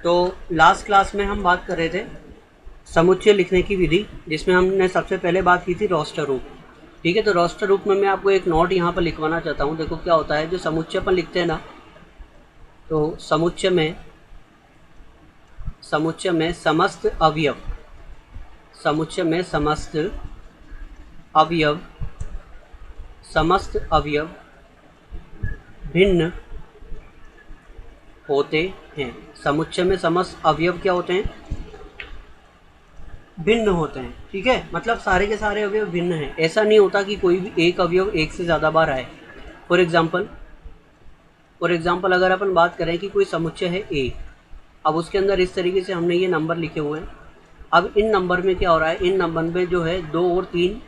तो last class में हम बात कर रहे थे समुच्चय लिखने की विधि, जिसमें हमने सबसे पहले बात की थी रोस्टर रूप। ठीक है, तो रोस्टर रूप में मैं आपको एक नोट यहाँ पर लिखवाना चाहता हूँ। देखो क्या होता है, जो समुच्चय अपन लिखते हैं ना, तो समुच्चय में समस्त अवयव, समुच्चय में समस्त अवयव भिन्न होते हैं। समुच्चय में समस्त अवयव क्या होते हैं? भिन्न होते हैं। ठीक है, मतलब सारे के सारे अवयव भिन्न हैं। ऐसा नहीं होता कि कोई भी एक अवयव एक से ज़्यादा बार आए। फॉर एग्जाम्पल अगर अपन बात करें कि कोई समुच्चय है ए, अब उसके अंदर इस तरीके से हमने ये नंबर लिखे हुए हैं। अब इन नंबर में क्या हो रहा है, इन नंबर में जो है 2 और 3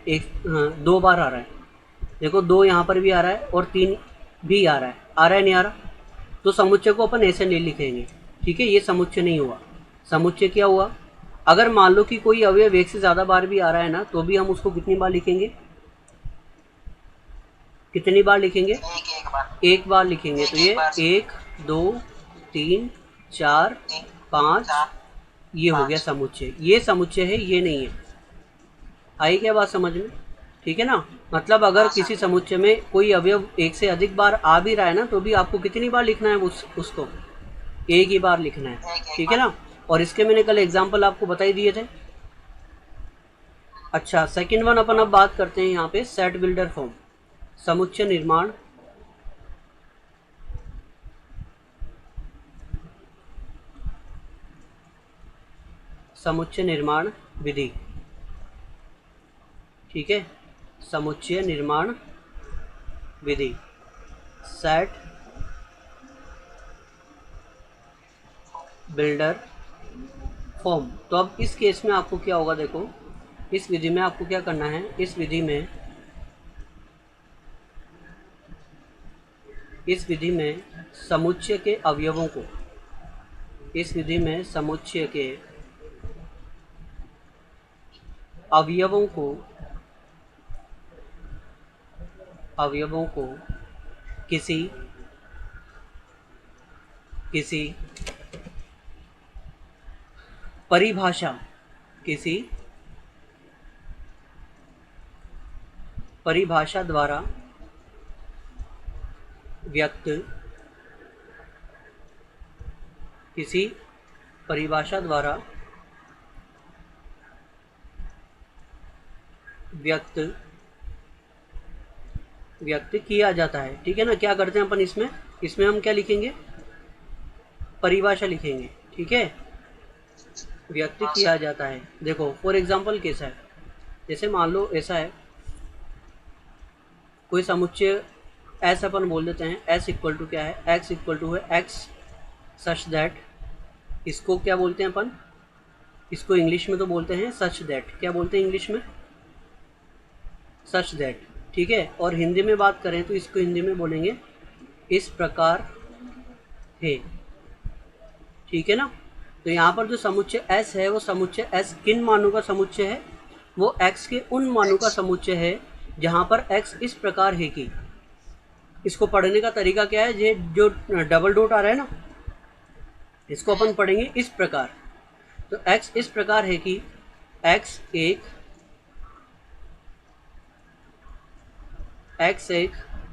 दो बार आ रहा है। देखो 2 यहाँ पर भी आ रहा है और 3 भी आ रहा है नहीं आ रहा? तो समुच्चय को अपन ऐसे नहीं लिखेंगे। ठीक है, ये समुच्चय नहीं हुआ। समुच्चय क्या हुआ? अगर मान लो कि कोई अवयव एक से ज़्यादा बार भी आ रहा है ना, तो भी हम उसको कितनी बार लिखेंगे? कितनी बार लिखेंगे? एक बार लिखेंगे। तो ये 1 2 3 4 5, ये हो गया समुच्चय। ये समुच्चय है, ये नहीं है। आई क्या बात समझ में? ठीक है ना, मतलब अगर किसी समुच्चय में कोई अवयव एक से अधिक बार आ भी रहा है ना, तो भी आपको कितनी बार लिखना है उसको? एक ही बार लिखना है। ठीक है ना, और इसके मैंने कल एग्जाम्पल आपको बता ही दिए थे। अच्छा, सेकंड वन अपन अब बात करते हैं यहाँ पे सेट बिल्डर फॉर्म, समुच्चय निर्माण विधि। ठीक है, समुच्चय निर्माण विधि, सेट बिल्डर फॉर्म। तो अब इस केस में आपको क्या होगा, देखो इस विधि में आपको क्या करना है, इस विधि में समुच्चय के अवयवों को, इस विधि में समुच्चय के अवयवों को किसी परिभाषा द्वारा व्यक्त, किसी परिभाषा द्वारा व्यक्त किया जाता है। ठीक है ना, क्या करते हैं अपन इसमें हम क्या लिखेंगे? परिभाषा लिखेंगे। ठीक है, व्यक्त किया जाता है। देखो फॉर एग्जाम्पल कैसा है, जैसे मान लो ऐसा है, कोई समुच्चय एस अपन बोल देते हैं। एस इक्वल टू क्या है? एक्स इक्वल टू है एक्स सच दैट, इसको क्या बोलते हैं अपन? इसको इंग्लिश में तो बोलते हैं सच दैट। क्या बोलते हैं इंग्लिश में? Such that. ठीक है, और हिंदी में बात करें तो इसको हिंदी में बोलेंगे इस प्रकार है। ठीक है ना, तो यहाँ पर जो समुच्चय S है, वो समुच्चय S किन मानों का समुच्चय है? वो x के उन मानों का समुच्चय है जहाँ पर x इस प्रकार है कि, इसको पढ़ने का तरीका क्या है, ये जो डबल डॉट आ रहा है ना, इसको अपन पढ़ेंगे इस प्रकार। तो x इस प्रकार है कि x एक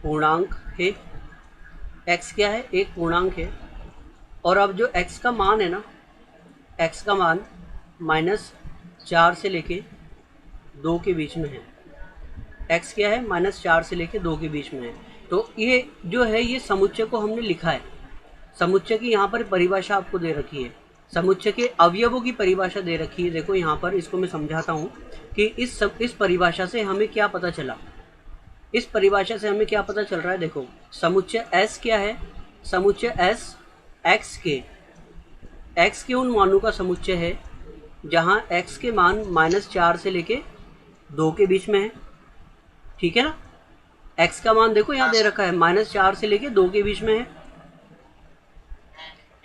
पूर्णांक है। x क्या है? एक पूर्णांक है। और अब जो x का मान है ना, x का मान -4 से लेके 2 के बीच में है। x क्या है? -4 से लेके 2 के बीच में है। तो ये जो है, ये समुच्चय को हमने लिखा है। समुच्चय की यहाँ पर परिभाषा आपको दे रखी है, समुच्चय के अवयवों की परिभाषा दे रखी है। देखो यहाँ पर इसको मैं समझाता हूँ कि इस परिभाषा से हमें क्या पता चला। इस परिभाषा से हमें क्या पता चल रहा है, देखो समुच्चय S क्या है? समुच्चय S x के उन मानों का समुच्चय है जहाँ x के मान -4 से लेके 2 के बीच में है। ठीक है ना, x का मान देखो यहाँ दे रखा है, -4 से लेके 2 के बीच में है।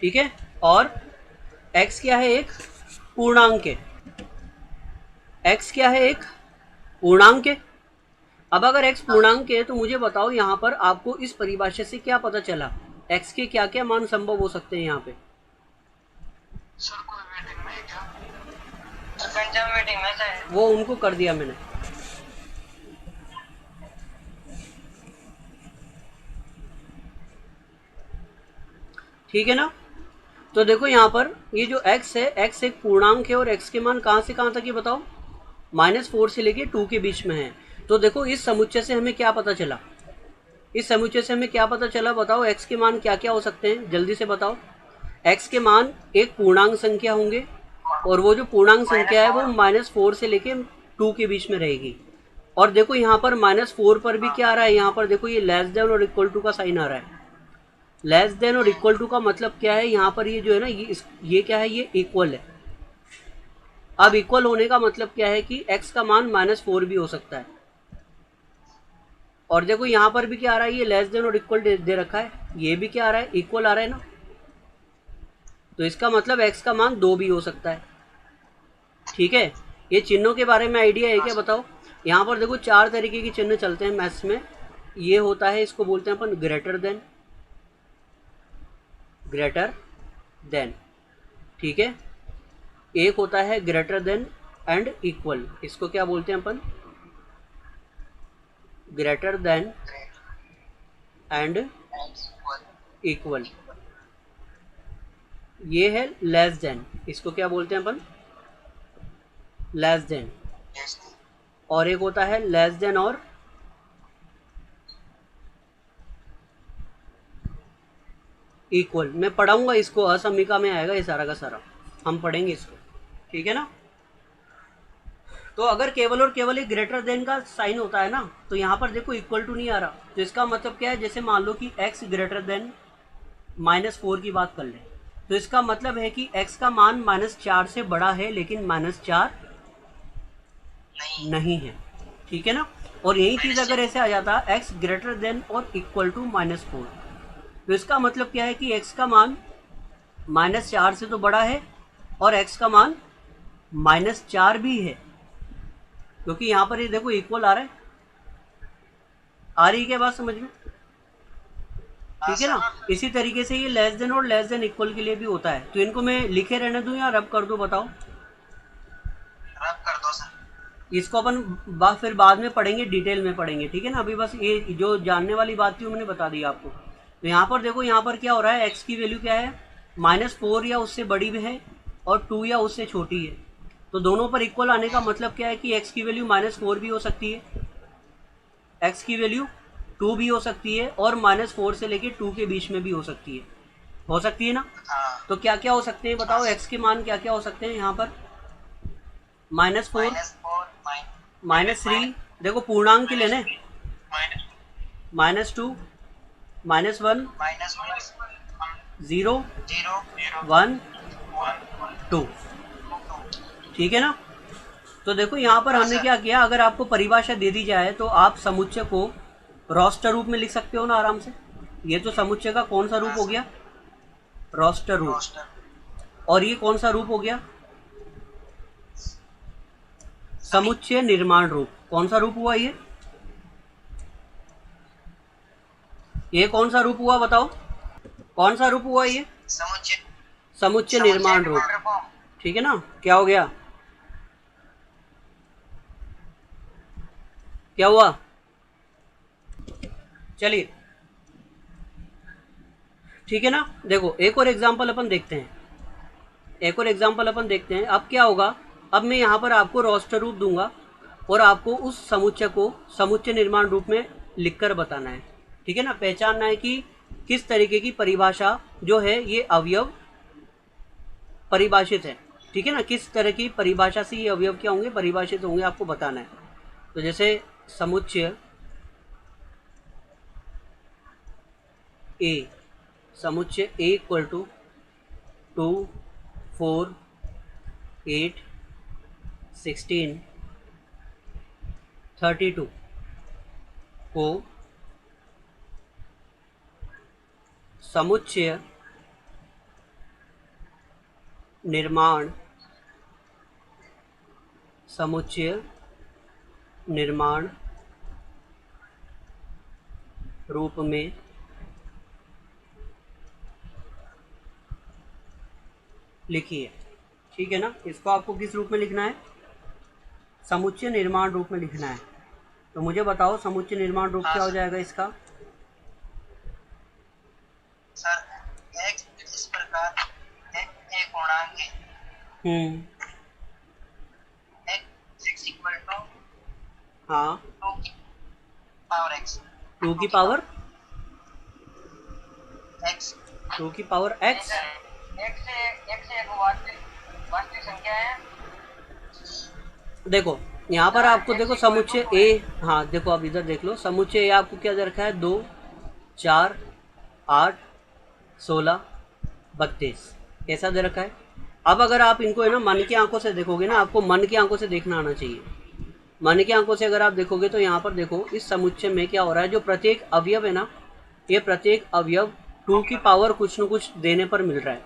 ठीक है, और x क्या है? एक पूर्णांक है। x क्या है? एक पूर्णांक है। अब अगर x पूर्णांक है तो मुझे बताओ यहाँ पर आपको इस परिभाषा से क्या पता चला, x के क्या क्या मान संभव हो सकते हैं यहाँ पे? सर कोई मीटिंग में है क्या? सरपंच जब मीटिंग में जाए। वो उनको कर दिया मैंने। ठीक है ना। तो देखो यहाँ पर ये जो x है, x एक पूर्णांक है और x के मान कहाँ से कहाँ तक ये बताओ, -4 से लेके 2 के बीच में है। तो देखो इस समुच्चय से हमें क्या पता चला, इस समुच्चय से हमें क्या पता चला बताओ, x के मान क्या क्या हो सकते हैं, जल्दी से बताओ। x के मान एक पूर्णांक संख्या होंगे और वो जो पूर्णांक संख्या है वो -4 से लेके 2 के बीच में रहेगी। और देखो यहाँ पर -4 पर भी क्या आ रहा है, यहाँ पर देखो ये लेस देन और इक्वल टू का साइन आ रहा है। लेस देन और इक्वल टू का मतलब क्या है, यहाँ पर ये जो है ना ये क्या है, ये इक्वल है। अब इक्वल होने का मतलब क्या है कि x का मान -4 भी हो सकता है। और देखो यहाँ पर भी क्या आ रहा है, ये लेस देन और इक्वल दे रखा है, ये भी क्या आ रहा है, इक्वल आ रहा है ना। तो इसका मतलब x का मान 2 भी हो सकता है। ठीक है, ये चिन्हों के बारे में आइडिया है क्या बताओ। यहाँ पर देखो 4 तरीके के चिन्ह चलते हैं मैथ्स में। ये होता है, इसको बोलते हैं अपन ग्रेटर देन, ग्रेटर देन, ठीक है। एक होता है ग्रेटर देन एंड इक्वल, इसको क्या बोलते हैं अपन, ग्रेटर देन एंड इक्वल। ये है लेस देन, इसको क्या बोलते हैं अपन, लेस देन। और एक होता है लेस देन और इक्वल। मैं पढ़ाऊंगा इसको, असमिका में आएगा ये सारा का सारा, हम पढ़ेंगे इसको, ठीक है ना। तो अगर केवल और केवल एक ग्रेटर देन का साइन होता है ना, तो यहाँ पर देखो इक्वल टू नहीं आ रहा, तो इसका मतलब क्या है, जैसे मान लो कि x ग्रेटर देन -4 की बात कर ले, तो इसका मतलब है कि x का मान -4 से बड़ा है लेकिन -4 नहीं है, ठीक है ना। और यही चीज अगर ऐसे आ जाता x ग्रेटर देन और इक्वल टू -4, तो इसका मतलब क्या है कि x का मान -4 से तो बड़ा है और x का मान -4 भी है, क्योंकि यहाँ पर ये देखो इक्वल आ रहा है। आ रही है क्या बात समझ में, ठीक है ना। इसी तरीके से ये लेस देन और लेस देन इक्वल के लिए भी होता है। तो इनको मैं लिखे रहने दूं या रब कर दूं बताओ, रब कर दो सर। इसको अपन फिर बाद में पढ़ेंगे, डिटेल में पढ़ेंगे, ठीक है ना। अभी बस ये जो जानने वाली बात थी मैंने बता दी आपको। तो यहाँ पर देखो, यहाँ पर क्या हो रहा है, एक्स की वैल्यू क्या है, -4 या उससे बड़ी भी है और 2 या उससे छोटी है। तो दोनों पर इक्वल आने का मतलब क्या है कि एक्स की वैल्यू -4 भी हो सकती है, एक्स की वैल्यू 2 भी हो सकती है और -4 से लेके 2 के बीच में भी हो सकती है ना। हाँ। तो क्या क्या हो सकते हैं बताओ, एक्स के मान क्या क्या हो सकते हैं यहाँ पर, -4, -4 -3, देखो पूर्णांक के लेने, -2, -1, ज़ीरो, 0 1, 1 2, ठीक है ना। तो देखो यहाँ पर हमने क्या किया, अगर आपको परिभाषा दे दी जाए तो आप समुच्चय को रोस्टर रूप में लिख सकते हो ना आराम से। ये तो समुच्चय का कौन सा रूप हो गया, रोस्टर रूप। और ये कौन सा रूप हो गया, समुच्चय निर्माण रूप। कौन सा रूप हुआ ये कौन सा रूप हुआ बताओ, कौन सा रूप हुआ ये, समुच्चय समुच्चय निर्माण रूप, ठीक है ना। क्या हो गया, क्या हुआ, चलिए ठीक है ना। देखो एक और एग्जांपल अपन देखते हैं, एक और एग्जांपल अपन देखते हैं। अब क्या होगा, अब मैं यहाँ पर आपको रोस्टर रूप दूंगा और आपको उस समुच्चय को समुच्चय निर्माण रूप में लिखकर बताना है, ठीक है ना। पहचानना है कि किस तरीके की परिभाषा जो है ये अवयव परिभाषित है, ठीक है ना। किस तरह की परिभाषा से ये अवयव क्या होंगे, परिभाषित होंगे, आपको बताना है। तो जैसे समुच्चय ए, समुच्चय ए इक्वल टू 2, 4, 8, 16, 32 को समुच्चय निर्माण, समुच्चय निर्माण रूप में लिखिए, ठीक है ना। इसको आपको किस रूप में लिखना है? समुच्चय निर्माण रूप में लिखना है। तो मुझे बताओ समुच्चय निर्माण रूप हाँ क्या हो सर। जाएगा इसका? सर एक्स इस प्रकार एक पूर्णांक है, हम्म। एक्स इक्वल टू हाँ, 2 की पावर एक्स, 2 2 की की पावर पावर एक्स। 2 की पावर नहीं एक्स। सर, एक्स एक वास्तविक वास्तविक संख्या है। देखो यहाँ पर जहाँ आपको एक्स देखो इक्वल टू समुच्चय 2 है। ए, हाँ देखो अब इधर देख लो, समुच्चय ए आपको क्या दे रखा है? 2, 4, 8, 16, 32 ऐसा दे रखा है। अब अगर आप इनको है ना मन की आंखों से देखोगे ना, आपको मन की आंखों से देखना आना चाहिए। मन की आंखों से अगर आप देखोगे तो यहाँ पर देखो इस समुच्चय में क्या हो रहा है, जो प्रत्येक अवयव है ना, ये प्रत्येक अवयव 2 की पावर कुछ न कुछ देने पर मिल रहा है।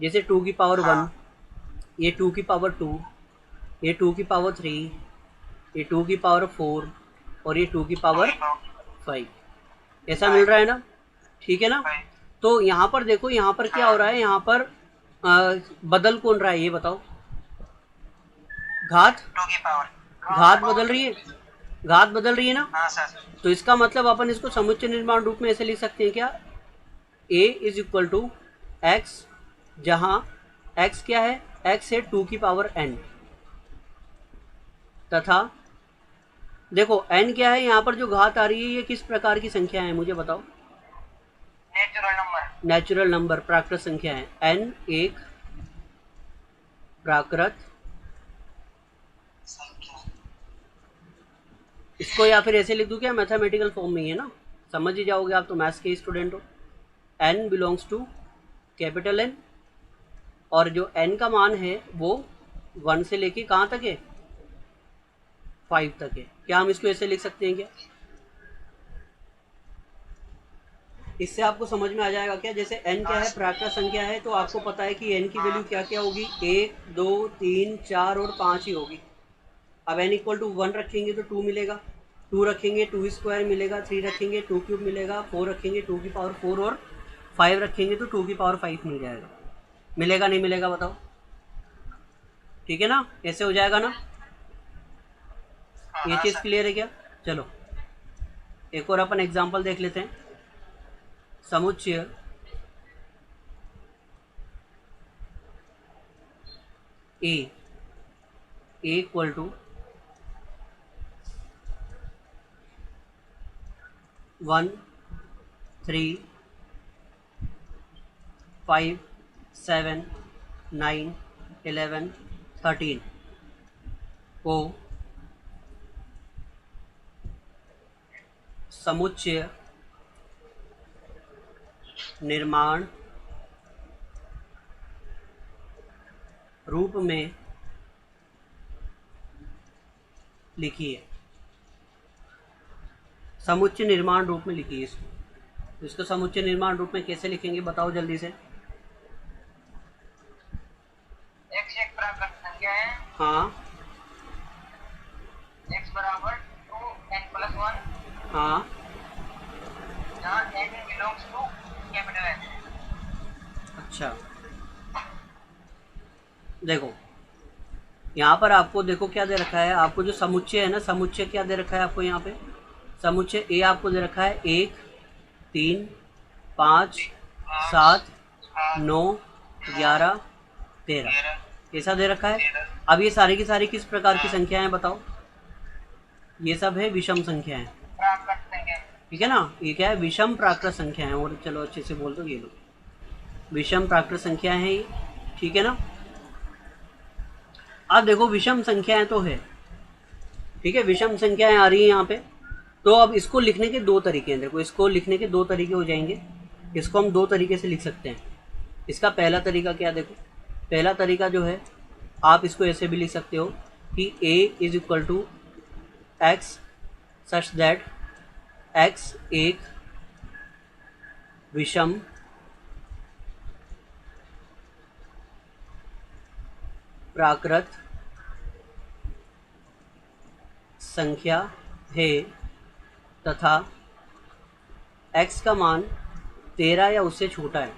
जैसे 2 की पावर 1, हाँ ये 2 की पावर 2, ये 2 की पावर 3, ये 2 की पावर 4 और ये 2 की 2 पावर की पावर 5 ऐसा मिल 5। रहा है ना, ठीक है ना। तो यहाँ पर देखो, यहाँ पर क्या हो हाँ रहा है, यहाँ पर बदल कौन रहा है ये बताओ? घात, 2 की पावर घात बदल रही है, घात बदल रही है ना। हाँ सर। तो इसका मतलब अपन इसको समुच्चय निर्माण रूप में ऐसे लिख सकते हैं क्या? a is equal to x, जहाँ x क्या है? x है 2 की पावर n, तथा देखो n क्या है, यहाँ पर जो घात आ रही है ये किस प्रकार की संख्या है मुझे बताओ? नेचुरल नंबर नेचुरल नंबर, प्राकृत संख्या है। n एक प्राकृत, संख्या। इसको या फिर ऐसे लिख दूं क्या, मैथमेटिकल फॉर्म में ही है ना, समझ ही जाओगे आप तो मैथ्स के स्टूडेंट हो। n belongs to capital N, और जो n का मान है वो 1 से लेके कहाँ तक है? 5 तक है। क्या हम इसको ऐसे लिख सकते हैं क्या? इससे आपको समझ में आ जाएगा क्या? जैसे n क्या हाँ है? प्राकृत संख्या है, तो आपको पता है कि n की वैल्यू क्या क्या होगी? 1, 2, 3, 4 और 5 ही होगी। अब n इक्वल टू 1 रखेंगे तो 2 मिलेगा, 2 रखेंगे 2 स्क्वायर मिलेगा, 3 रखेंगे 2 क्यूब मिलेगा, 4 रखेंगे 2 की पावर 4 और 5 रखेंगे तो 2 की पावर 5 मिल जाएगा। मिलेगा नहीं मिलेगा बताओ? ठीक है ना, ऐसे हो जाएगा ना। हाँ ये हाँ चीज़ सर। क्लियर है क्या? चलो एक और अपन एग्जांपल देख लेते हैं। समुच्चय ए इक्वल टू 1, 3, 5, 7, 9, 11, 13 को समुच्चय निर्माण रूप में लिखिए। समुच्चय निर्माण रूप में लिखिए इसको। तो इसको समुच्चय निर्माण रूप में कैसे लिखेंगे बताओ जल्दी से? एक्स एक प्राकृत संख्या है। हाँ, एक्स बराबर 2n+1, हाँ, जहाँ n belongs to capital N। अच्छा देखो यहाँ पर आपको देखो क्या दे रखा है, आपको जो समुच्चय है ना, समुच्चय क्या दे रखा है आपको यहाँ पे? समुच्चय ए आपको दे रखा है 1, 3, 5, 5 7, 7 9, 9 11, 13 13 ऐसा दे रखा है। 13। अब ये सारी की सारी किस प्रकार की हाँ संख्याएं बताओ? ये सब है विषम संख्याएं, प्राकृत संख्या। ठीक है ना। ये क्या है? विषम प्राकृत संख्याएं, और चलो अच्छे से बोल दो, ये लो विषम प्राकृत संख्याएं हैं ये, ठीक है ना। अब देखो विषम संख्याएं तो है, ठीक है, विषम संख्याएं आ रही है यहाँ पे। तो अब इसको लिखने के दो तरीके हैं, देखो इसको लिखने के दो तरीके हो जाएंगे। इसको हम दो तरीके से लिख सकते हैं। इसका पहला तरीका क्या, देखो पहला तरीका जो है, आप इसको ऐसे भी लिख सकते हो कि a is equal to x such that x एक विषम प्राकृत संख्या है तथा x का मान 13 या उससे छोटा है।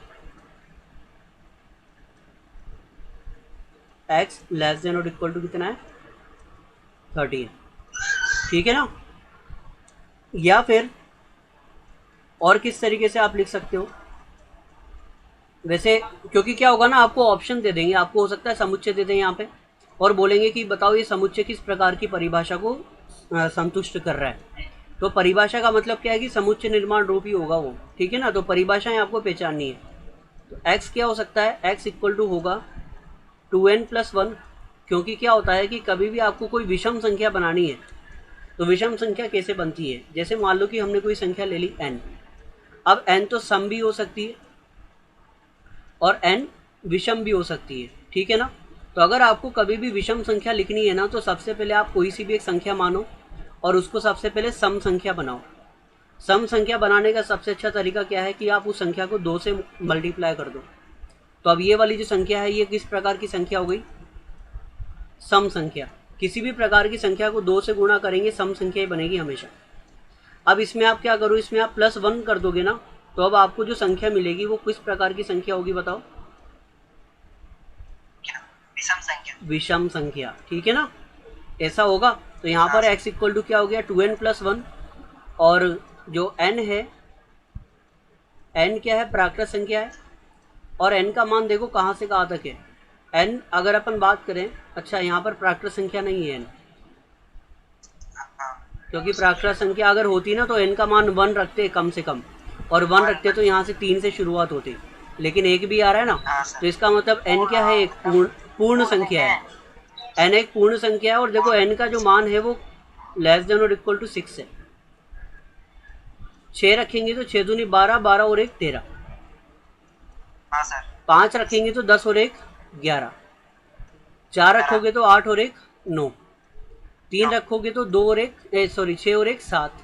एक्स लेस देन और इक्वल टू कितना है 13, ठीक है ना। या फिर और किस तरीके से आप लिख सकते हो, वैसे क्योंकि क्या होगा ना, आपको ऑप्शन दे देंगे, आपको हो सकता है समुच्चय दे दें यहाँ पे और बोलेंगे कि बताओ ये समुच्चय किस प्रकार की परिभाषा को संतुष्ट कर रहा है। तो परिभाषा का मतलब क्या है कि समुच्चय निर्माण रूप ही होगा वो, ठीक है ना। तो परिभाषाएं आपको पहचाननी है। तो x क्या हो सकता है, x इक्वल टू होगा 2n+1, क्योंकि क्या होता है कि कभी भी आपको कोई विषम संख्या बनानी है तो विषम संख्या कैसे बनती है, जैसे मान लो कि हमने कोई संख्या ले ली n, अब n तो सम भी हो सकती है और n विषम भी हो सकती है, ठीक है ना। तो अगर आपको कभी भी विषम संख्या लिखनी है ना, तो सबसे पहले आप कोई सी भी एक संख्या मानो और उसको सबसे पहले सम संख्या बनाओ। सम संख्या बनाने का सबसे अच्छा तरीका क्या है कि आप उस संख्या को 2 से मल्टीप्लाई कर दो। तो अब ये वाली जो संख्या है ये किस प्रकार की संख्या हो गई, सम संख्या। किसी भी प्रकार की संख्या को 2 से गुणा करेंगे सम संख्या ही बनेगी हमेशा। अब इसमें आप क्या करो, इसमें आप +1 कर दोगे ना, तो अब आपको जो संख्या मिलेगी वो किस प्रकार की संख्या होगी बताओ, विषम संख्या। विषम संख्या, ठीक है ना। ऐसा होगा। तो यहाँ पर x इक्वल टू क्या हो गया 2n+1, और जो n है, n क्या है, प्राकृत संख्या है, और n का मान देखो कहाँ से कहाँ तक है। n अगर अपन बात करें, अच्छा यहाँ पर प्राकृत संख्या नहीं है n, क्योंकि प्राकृत संख्या अगर होती ना तो n का मान 1 रखते कम से कम, और 1 रखते तो यहाँ से 3 से शुरुआत होती, लेकिन एक भी आ रहा है ना, तो इसका मतलब n क्या है, एक पूर्ण संख्या है। n एक पूर्ण संख्या है, और देखो n का जो मान है वो लेस देन और इक्वल टू 6 है। 6 रखेंगे तो 6 दूनी 12, 12 और 1 13, हाँ सर। 5 रखेंगे तो 10 और 1 11, 4 रखोगे तो 8 और 1 9, 3 रखोगे तो 2 और 1 सॉरी 6 और 1 7,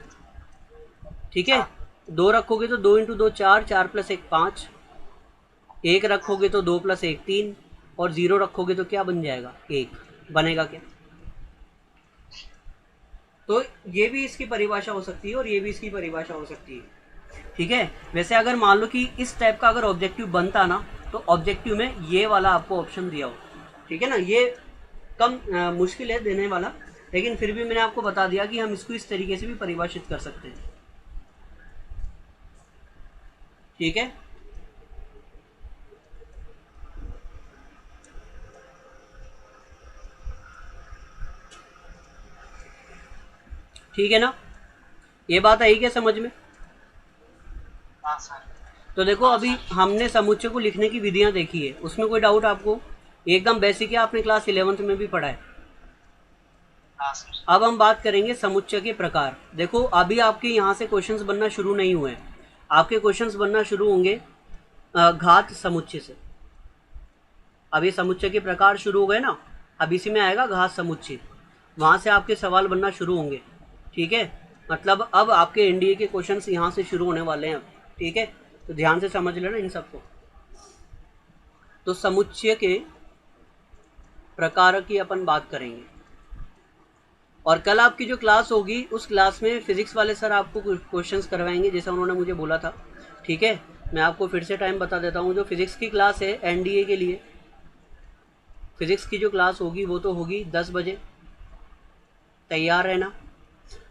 ठीक है। 2 रखोगे तो 2 इंटू 2 4, 4 + 1 5, 1 रखोगे तो 2 + 1 3, और 0 रखोगे तो क्या बन जाएगा 1, बनेगा क्या। तो ये भी इसकी परिभाषा हो सकती है और ये भी इसकी परिभाषा हो सकती है, ठीक है। वैसे अगर मान लो कि इस टाइप का अगर ऑब्जेक्टिव बनता ना, तो ऑब्जेक्टिव में ये वाला आपको ऑप्शन दिया हो, ठीक है ना। ये कम मुश्किल है देने वाला, लेकिन फिर भी मैंने आपको बता दिया कि हम इसको इस तरीके से भी परिभाषित कर सकते हैं, ठीक है। ठीक है ना, ये बात आई क्या समझ में। हाँ सर। तो देखो अभी हमने समुच्चय को लिखने की विधियां देखी है, उसमें कोई डाउट आपको, एकदम बेसिक है, आपने क्लास 11th में भी पढ़ा है। हाँ सर। अब हम बात करेंगे समुच्चय के प्रकार। देखो अभी आपके यहाँ से क्वेश्चंस बनना शुरू नहीं हुए हैं, आपके क्वेश्चंस बनना शुरू होंगे घात समुच्चय से। अब ये समुच्चय के प्रकार शुरू हो गए ना, अब इसी में आएगा घात समुच्चय, वहाँ से आपके सवाल बनना शुरू होंगे, ठीक है। मतलब अब आपके एनडीए के क्वेश्चंस यहाँ से शुरू होने वाले हैं, ठीक है। तो ध्यान से समझ लेना इन सबको। तो समुच्चय के प्रकार की अपन बात करेंगे, और कल आपकी जो क्लास होगी उस क्लास में फिजिक्स वाले सर आपको क्वेश्चंस करवाएंगे जैसा उन्होंने मुझे बोला था, ठीक है। मैं आपको फिर से टाइम बता देता हूँ, जो फिजिक्स की क्लास है एनडीए के लिए, फिजिक्स की जो क्लास होगी वो तो होगी 10 बजे, तैयार रहना।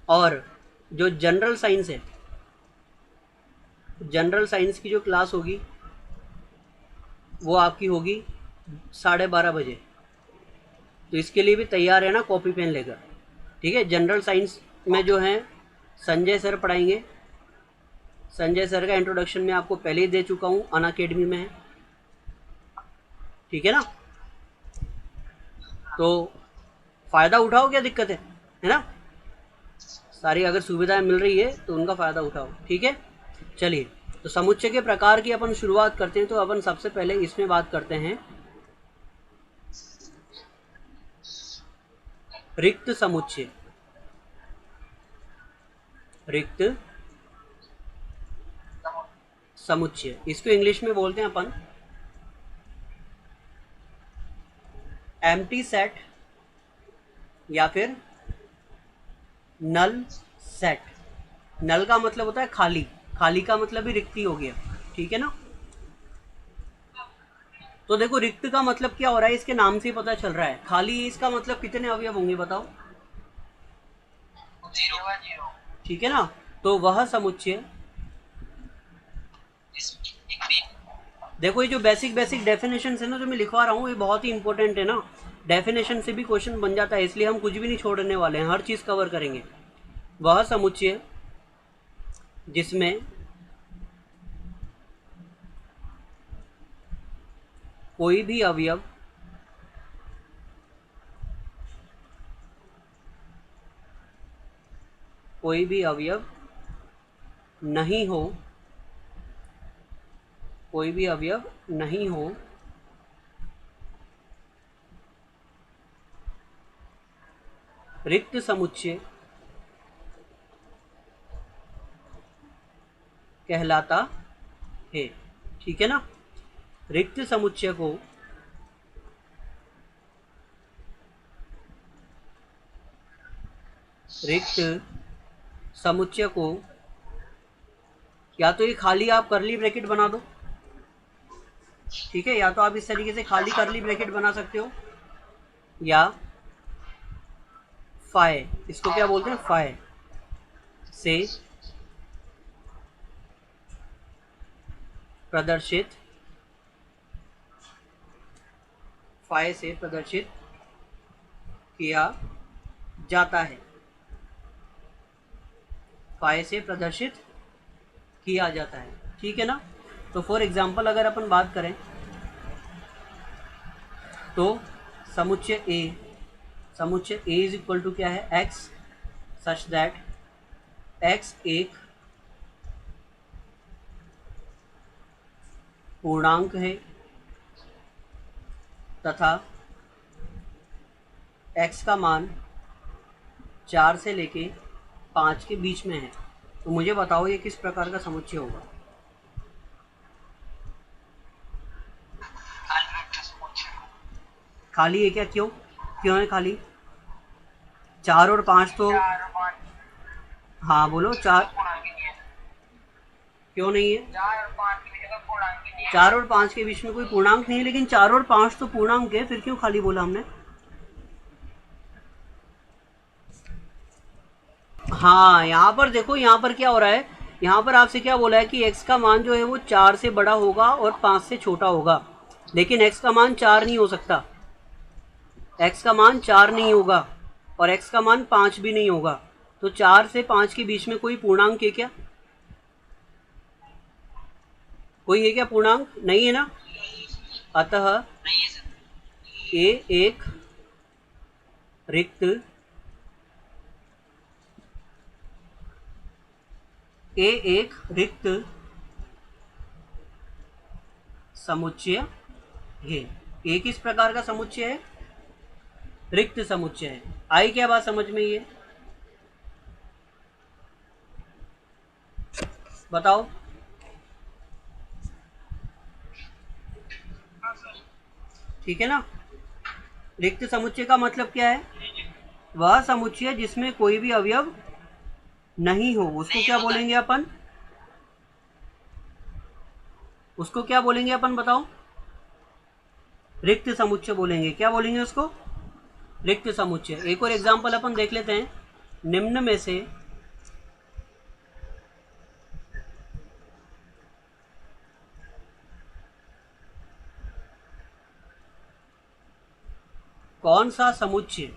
और जो जनरल साइंस है, जनरल साइंस की जो क्लास होगी वो आपकी होगी 12:30 बजे, तो इसके लिए भी तैयार रहना कॉपी पेन लेकर, ठीक है। जनरल साइंस में जो है संजय सर पढ़ाएंगे, संजय सर का इंट्रोडक्शन मैं आपको पहले ही दे चुका हूँ, अनअकैडमी में है, ठीक है ना। तो फ़ायदा उठाओ, क्या दिक्कत है ना। सारी अगर सुविधाएं मिल रही है तो उनका फ़ायदा उठाओ, ठीक है। चलिए, तो समुच्चय के प्रकार की अपन शुरुआत करते हैं। तो अपन सबसे पहले इसमें बात करते हैं रिक्त समुच्चय। रिक्त समुच्चय, इसको इंग्लिश में बोलते हैं अपन एम्प्टी सेट या फिर नल सेट। नल का मतलब होता है खाली, खाली का मतलब भी रिक्ति हो गया, ठीक है ना। तो देखो रिक्त का मतलब क्या हो रहा है, इसके नाम से ही पता चल रहा है। खाली है इसका मतलब कितने अवयव होंगे बताओ? Zero zero. ठीक है ना। तो वह समुच्चय, देखो ये जो बेसिक बेसिक डेफिनेशन है ना जो मैं लिखवा रहा हूँ, ये बहुत ही इंपॉर्टेंट है ना। डेफिनेशन से भी क्वेश्चन बन जाता है, इसलिए हम कुछ भी नहीं छोड़ने वाले हैं, हर चीज़ कवर करेंगे। वह समुच्चय जिसमें कोई भी अवयव कोई भी अवयव नहीं हो, कोई भी अवयव नहीं हो, रिक्त समुच्चय कहलाता है। ठीक है ना। रिक्त समुच्चय को रिक्त समुच्चय को या तो ये खाली आप करली ब्रैकेट बना दो, ठीक है, या तो आप इस तरीके से खाली करली ब्रैकेट बना सकते हो, या फाय, इसको क्या बोलते हैं, फाय से प्रदर्शित, फाय से प्रदर्शित किया जाता है, फाय से प्रदर्शित किया जाता है। ठीक है ना। तो फॉर एग्जांपल अगर अपन बात करें तो समुच्चय ए, समुच्चय ए इज इक्वल टू क्या है, एक्स, सच दैट एक्स एक पूर्णांक है तथा एक्स का मान 4 से लेके 5 के बीच में है। तो मुझे बताओ ये किस प्रकार का समुच्चय होगा? खाली है क्या? क्यों क्यों है खाली? 4 और 5 तो, चार और पाँच हाँ बोलो, चार पूर्णांक ही नहीं है। क्यों नहीं है? चार और पाँच की जगह पूर्णांक ही नहीं है। 4 और 5 के बीच में कोई पूर्णांक नहीं है, लेकिन 4 और 5 तो पूर्णांक है, फिर क्यों खाली बोला हमने? हाँ, यहाँ पर देखो, यहाँ पर क्या हो रहा है, यहाँ पर आपसे क्या बोला है कि x का मान जो है वो 4 से बड़ा होगा और 5 से छोटा होगा, लेकिन x का मान 4 नहीं हो सकता, x का मान 4 नहीं होगा और x का मान 5 भी नहीं होगा। तो 4 से 5 के बीच में कोई पूर्णांक है क्या? कोई है क्या पूर्णांक? नहीं है ना। अतः नहीं है सर। ए एक रिक्त, ए एक रिक्त समुच्चय है। ए किस प्रकार का समुच्चय है? रिक्त समुच्चय है। आई क्या बात समझ में? ये बताओ। ठीक है ना। रिक्त समुच्चय का मतलब क्या है? वह समुच्चय जिसमें कोई भी अवयव नहीं हो, उसको क्या बोलेंगे अपन? उसको क्या बोलेंगे अपन बताओ? रिक्त समुच्चय बोलेंगे। क्या बोलेंगे उसको? रिक्त समुच्चय। एक और एग्जांपल अपन देख लेते हैं। निम्न में से कौन सा समुच्चय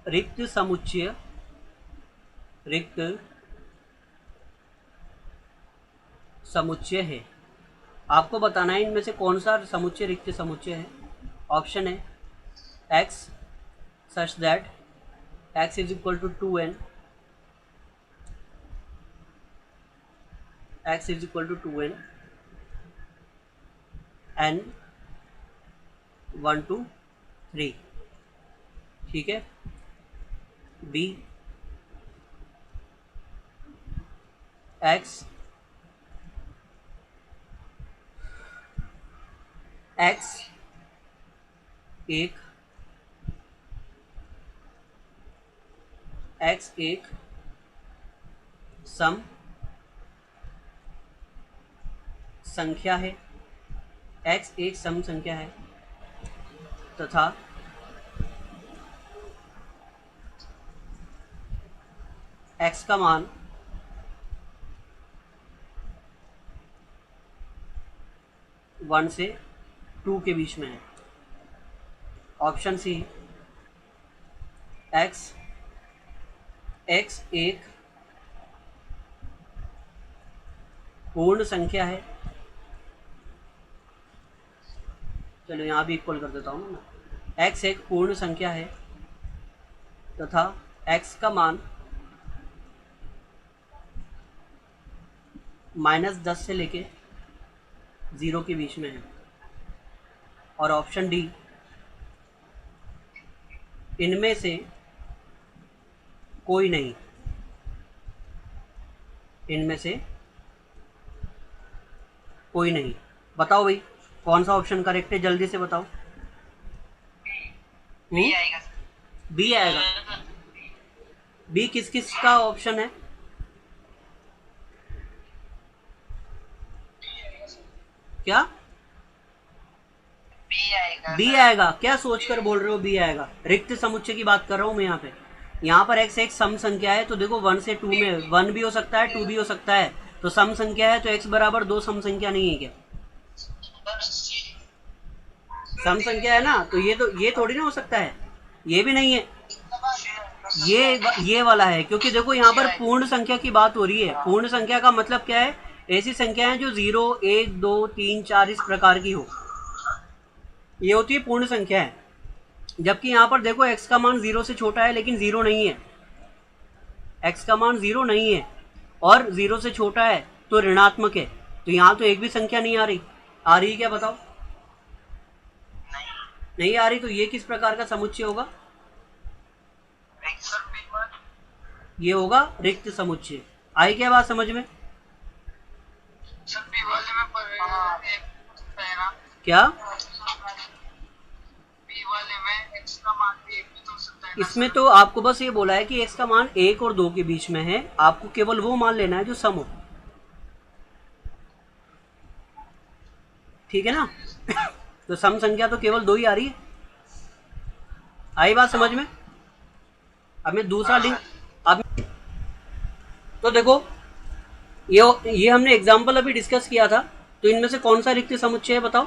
रिक्त समुच्चय, रिक्त समुच्चय है? आपको बताना है इनमें से कौन सा समुच्चय रिक्त समुच्चय है। ऑप्शन है x, such that x is equal to 2n, x is equal to 2n, n 1 to 3। ठीक है। बी एक्स, एक्स एक, एक्स एक सम संख्या है, x एक सम संख्या है तथा x का मान वन से 2 के बीच में है। ऑप्शन सी, x एक पूर्ण संख्या है, चलो यहाँ भी इक्वल कर देता हूँ ना, x एक पूर्ण संख्या है तथा x का मान -10 से लेके 0 के बीच में है। और ऑप्शन डी, इनमें से कोई नहीं, इनमें से कोई नहीं। बताओ भाई कौन सा ऑप्शन करेक्ट है, जल्दी से बताओ। बी आएगा। बी आएगा। बी किस किस का ऑप्शन है? क्या बी आएगा? बी आएगा? क्या सोचकर बोल रहे हो बी आएगा? रिक्त समुच्चय की बात कर रहा हूँ मैं यहाँ पे। यहाँ पर x एक सम संख्या है, तो देखो 1 से 2 में 1 भी हो सकता है 2 भी हो सकता है, तो सम संख्या है तो x बराबर 2 सम संख्या नहीं है क्या? सम संख्या है ना, तो ये थोड़ी ना हो सकता है, ये भी नहीं है, ये वाला है। क्योंकि देखो यहाँ पर पूर्ण संख्या की बात हो रही है। पूर्ण संख्या का मतलब क्या है? ऐसी संख्या है जो 0 1 2 3 4 इस प्रकार की हो, ये होती है पूर्ण संख्या है। जबकि यहाँ पर देखो x का मान 0 से छोटा है लेकिन 0 नहीं है, x का मान 0 नहीं है और 0 से छोटा है तो ऋणात्मक है, तो यहाँ तो एक भी संख्या नहीं आ रही। आ रही है क्या बताओ? नहीं आ रही, तो ये किस प्रकार का समुच्चय होगा? ये होगा रिक्त समुच्चय। आई क्या बात समझ में? क्या इसमें तो आपको बस ये बोला है कि x का मान 1 और 2 के बीच में है, आपको केवल वो मान लेना है जो सम हो, ठीक है ना? तो सम संख्या तो केवल 2 ही आ रही है। आई बात समझ में? अब मैं दूसरा लिंक, अब तो देखो ये हमने एग्जाम्पल अभी डिस्कस किया था, तो इनमें से कौन सा रिक्त समुच्चय है बताओ?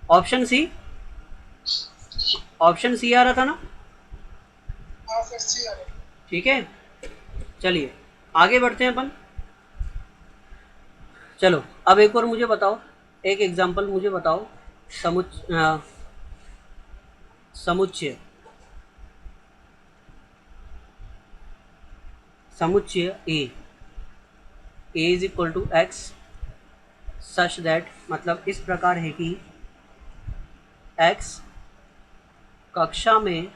ऑप्शन सी, ऑप्शन सी आ रहा था ना? ठीक है, चलिए आगे बढ़ते हैं अपन। चलो अब एक और मुझे बताओ, एक एग्जाम्पल मुझे बताओ। समुच्चय A is equal to x such that, मतलब इस प्रकार है कि x कक्षा में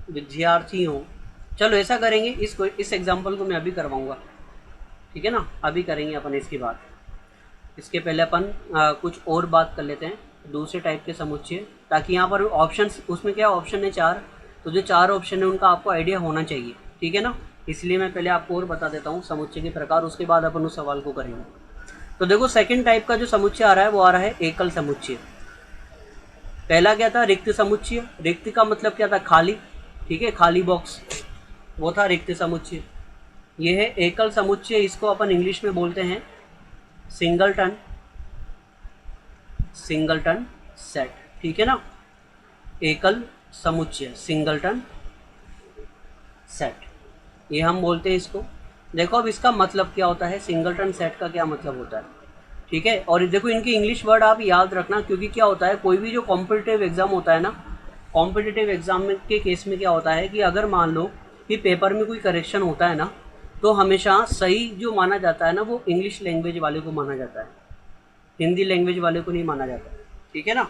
विद्यार्थियों, चलो ऐसा करेंगे, इस एग्जाम्पल को मैं अभी करवाऊंगा, ठीक है ना? अभी करेंगे अपन इसकी बात। इसके पहले अपन कुछ और बात कर लेते हैं दूसरे टाइप के समुच्चय, ताकि यहाँ पर ऑप्शन, उसमें क्या ऑप्शन है 4, तो जो 4 ऑप्शन है उनका आपको आइडिया होना चाहिए, ठीक है ना? इसलिए मैं पहले आपको और बता देता हूँ समुच्चय के प्रकार, उसके बाद अपन उस सवाल को करेंगे। तो देखो सेकंड टाइप का जो समुच्चय आ रहा है वो आ रहा है एकल समुच्चय। पहला क्या था? रिक्त समुच्चय। रिक्त का मतलब क्या था? खाली, ठीक है, खाली बॉक्स, वो था रिक्त समुच्चय। ये है एकल समुच्चय, इसको अपन इंग्लिश में बोलते हैं सिंगलटन सेट, ठीक है ना? एकल समुच्चय सिंगलटन सेट, ये हम बोलते हैं इसको। देखो अब इसका मतलब क्या होता है, सिंगलटन सेट का क्या मतलब होता है, ठीक है? और देखो इनके इंग्लिश वर्ड आप याद रखना, क्योंकि क्या होता है कोई भी जो कॉम्पिटिटिव एग्जाम होता है ना, कॉम्पिटिटिव एग्जाम के केस में क्या होता है कि अगर मान लो कि पेपर में कोई करेक्शन होता है ना, तो हमेशा सही जो माना जाता है ना वो इंग्लिश लैंग्वेज वाले को माना जाता है, हिंदी लैंग्वेज वाले को नहीं माना जाता, ठीक है ना?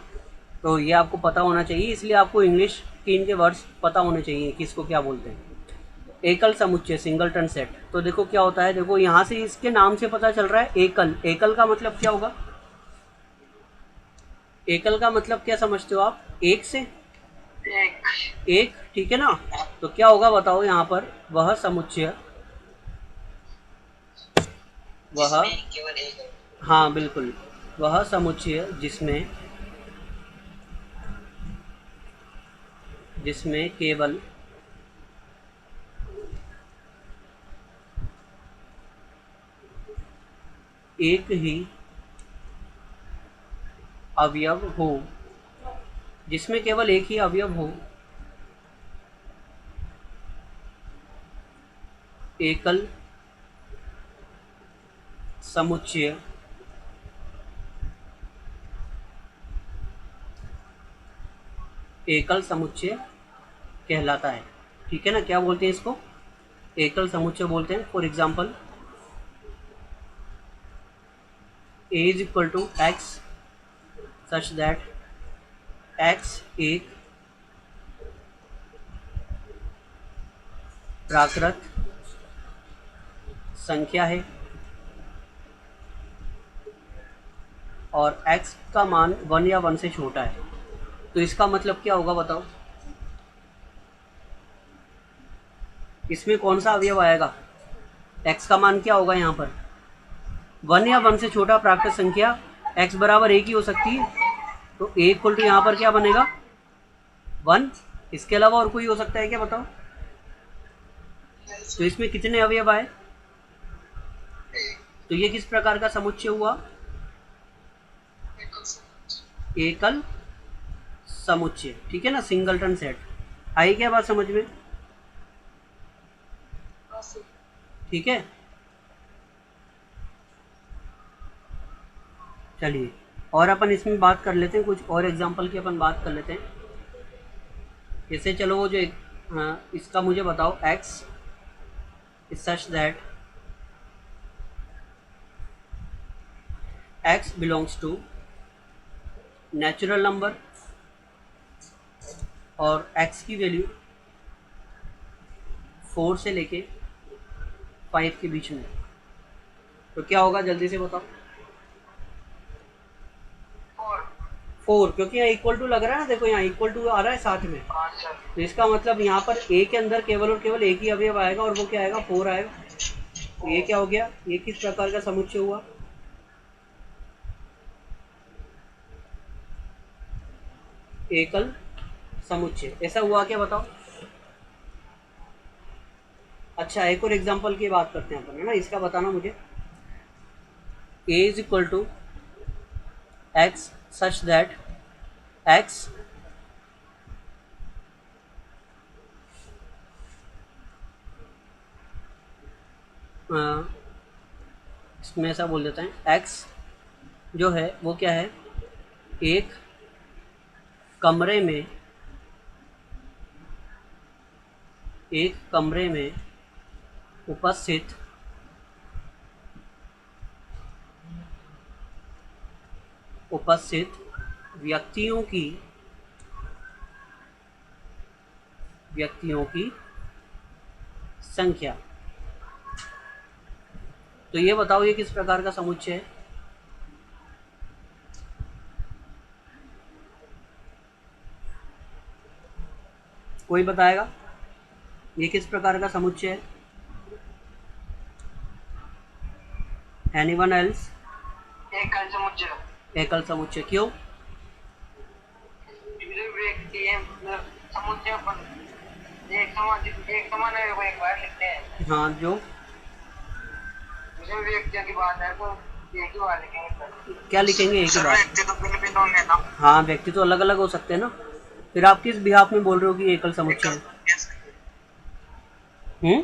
तो ये आपको पता होना चाहिए, इसलिए आपको इंग्लिश के इनके वर्ड्स पता होने चाहिए कि इसको क्या बोलते हैं। एकल समुच्चय सिंगलटन सेट, तो देखो क्या होता है, देखो यहाँ से इसके नाम से पता चल रहा है एकल। एकल का मतलब क्या होगा? एकल का मतलब क्या समझते हो आप? एक से एक एक, ठीक है ना। तो क्या होगा बताओ यहाँ पर, वह समुच्चय, वह, जिसमें केवल एक है। हाँ बिल्कुल, वह समुच्चय जिसमें जिसमें केवल एक ही अवयव हो, जिसमें केवल एक ही अवयव हो, एकल समुच्चय एकल समुच्चय कहलाता है। ठीक है ना। क्या बोलते हैं इसको, एकल समुच्चय बोलते हैं। For example A is equal to x such that x एक प्राकृत संख्या है और x का मान 1 या 1 से छोटा है। तो इसका मतलब क्या होगा बताओ, इसमें कौन सा अवयव आएगा, x का मान क्या होगा यहाँ पर, 1 या 1 से छोटा प्राकृत संख्या x बराबर एक ही हो सकती है। तो a इक्वल टू यहाँ पर क्या बनेगा 1, इसके अलावा और कोई हो सकता है क्या बताओ। तो इसमें कितने अवयव आए, तो ये किस प्रकार का समुच्चय हुआ, एकल समुच्चय। ठीक है ना, सिंगलटन सेट। आई क्या बात समझ में, ठीक है। चलिए और अपन इसमें बात कर लेते हैं, कुछ और एग्जांपल की अपन बात कर लेते हैं। जैसे चलो वो जो इसका मुझे बताओ, x is such that x belongs to natural number और x की वैल्यू 4 से लेके 5 के बीच में। तो क्या होगा जल्दी से बताओ, 4, क्योंकि यहाँ इक्वल टू लग रहा है ना, देखो यहाँ इक्वल टू आ रहा है साथ में। तो इसका मतलब यहाँ पर a के अंदर केवल और केवल एक ही अवयव आएगा और वो क्या आएगा 4 आएगा। तो ये क्या हो गया, ये किस प्रकार का समुच्चय हुआ, एकल समुच्चय। ऐसा हुआ क्या बताओ। अच्छा एक और एग्जांपल की बात करते हैं अपन, है ना, इसका बताना मुझे। a is equal to x such that x इसमें ऐसा बोल देते हैं, x जो है वो क्या है, एक कमरे में, एक कमरे में उपस्थित उपस्थित व्यक्तियों की संख्या। तो ये बताओ ये किस प्रकार का समुच्चय है, कोई बताएगा ये किस प्रकार का समुच्चय है, एनीवन एल्स। एकल समुच्चय। एकल समुच्चय क्यों, व्यक्ति है, समुच्चय पर एक समान है को एक बार लिखते हैं। हाँ जो उसमें व्यक्तियों की बात है तो एक ही बार लिखेंगे। क्या लिखेंगे एक ही बार, व्यक्ति तो भिन्न भिन्न होंगे ना। हाँ व्यक्ति तो अलग अलग हो सकते हैं ना। फिर आप किस बिहाफ में बोल रहे हो कि एकल समुच्चय है,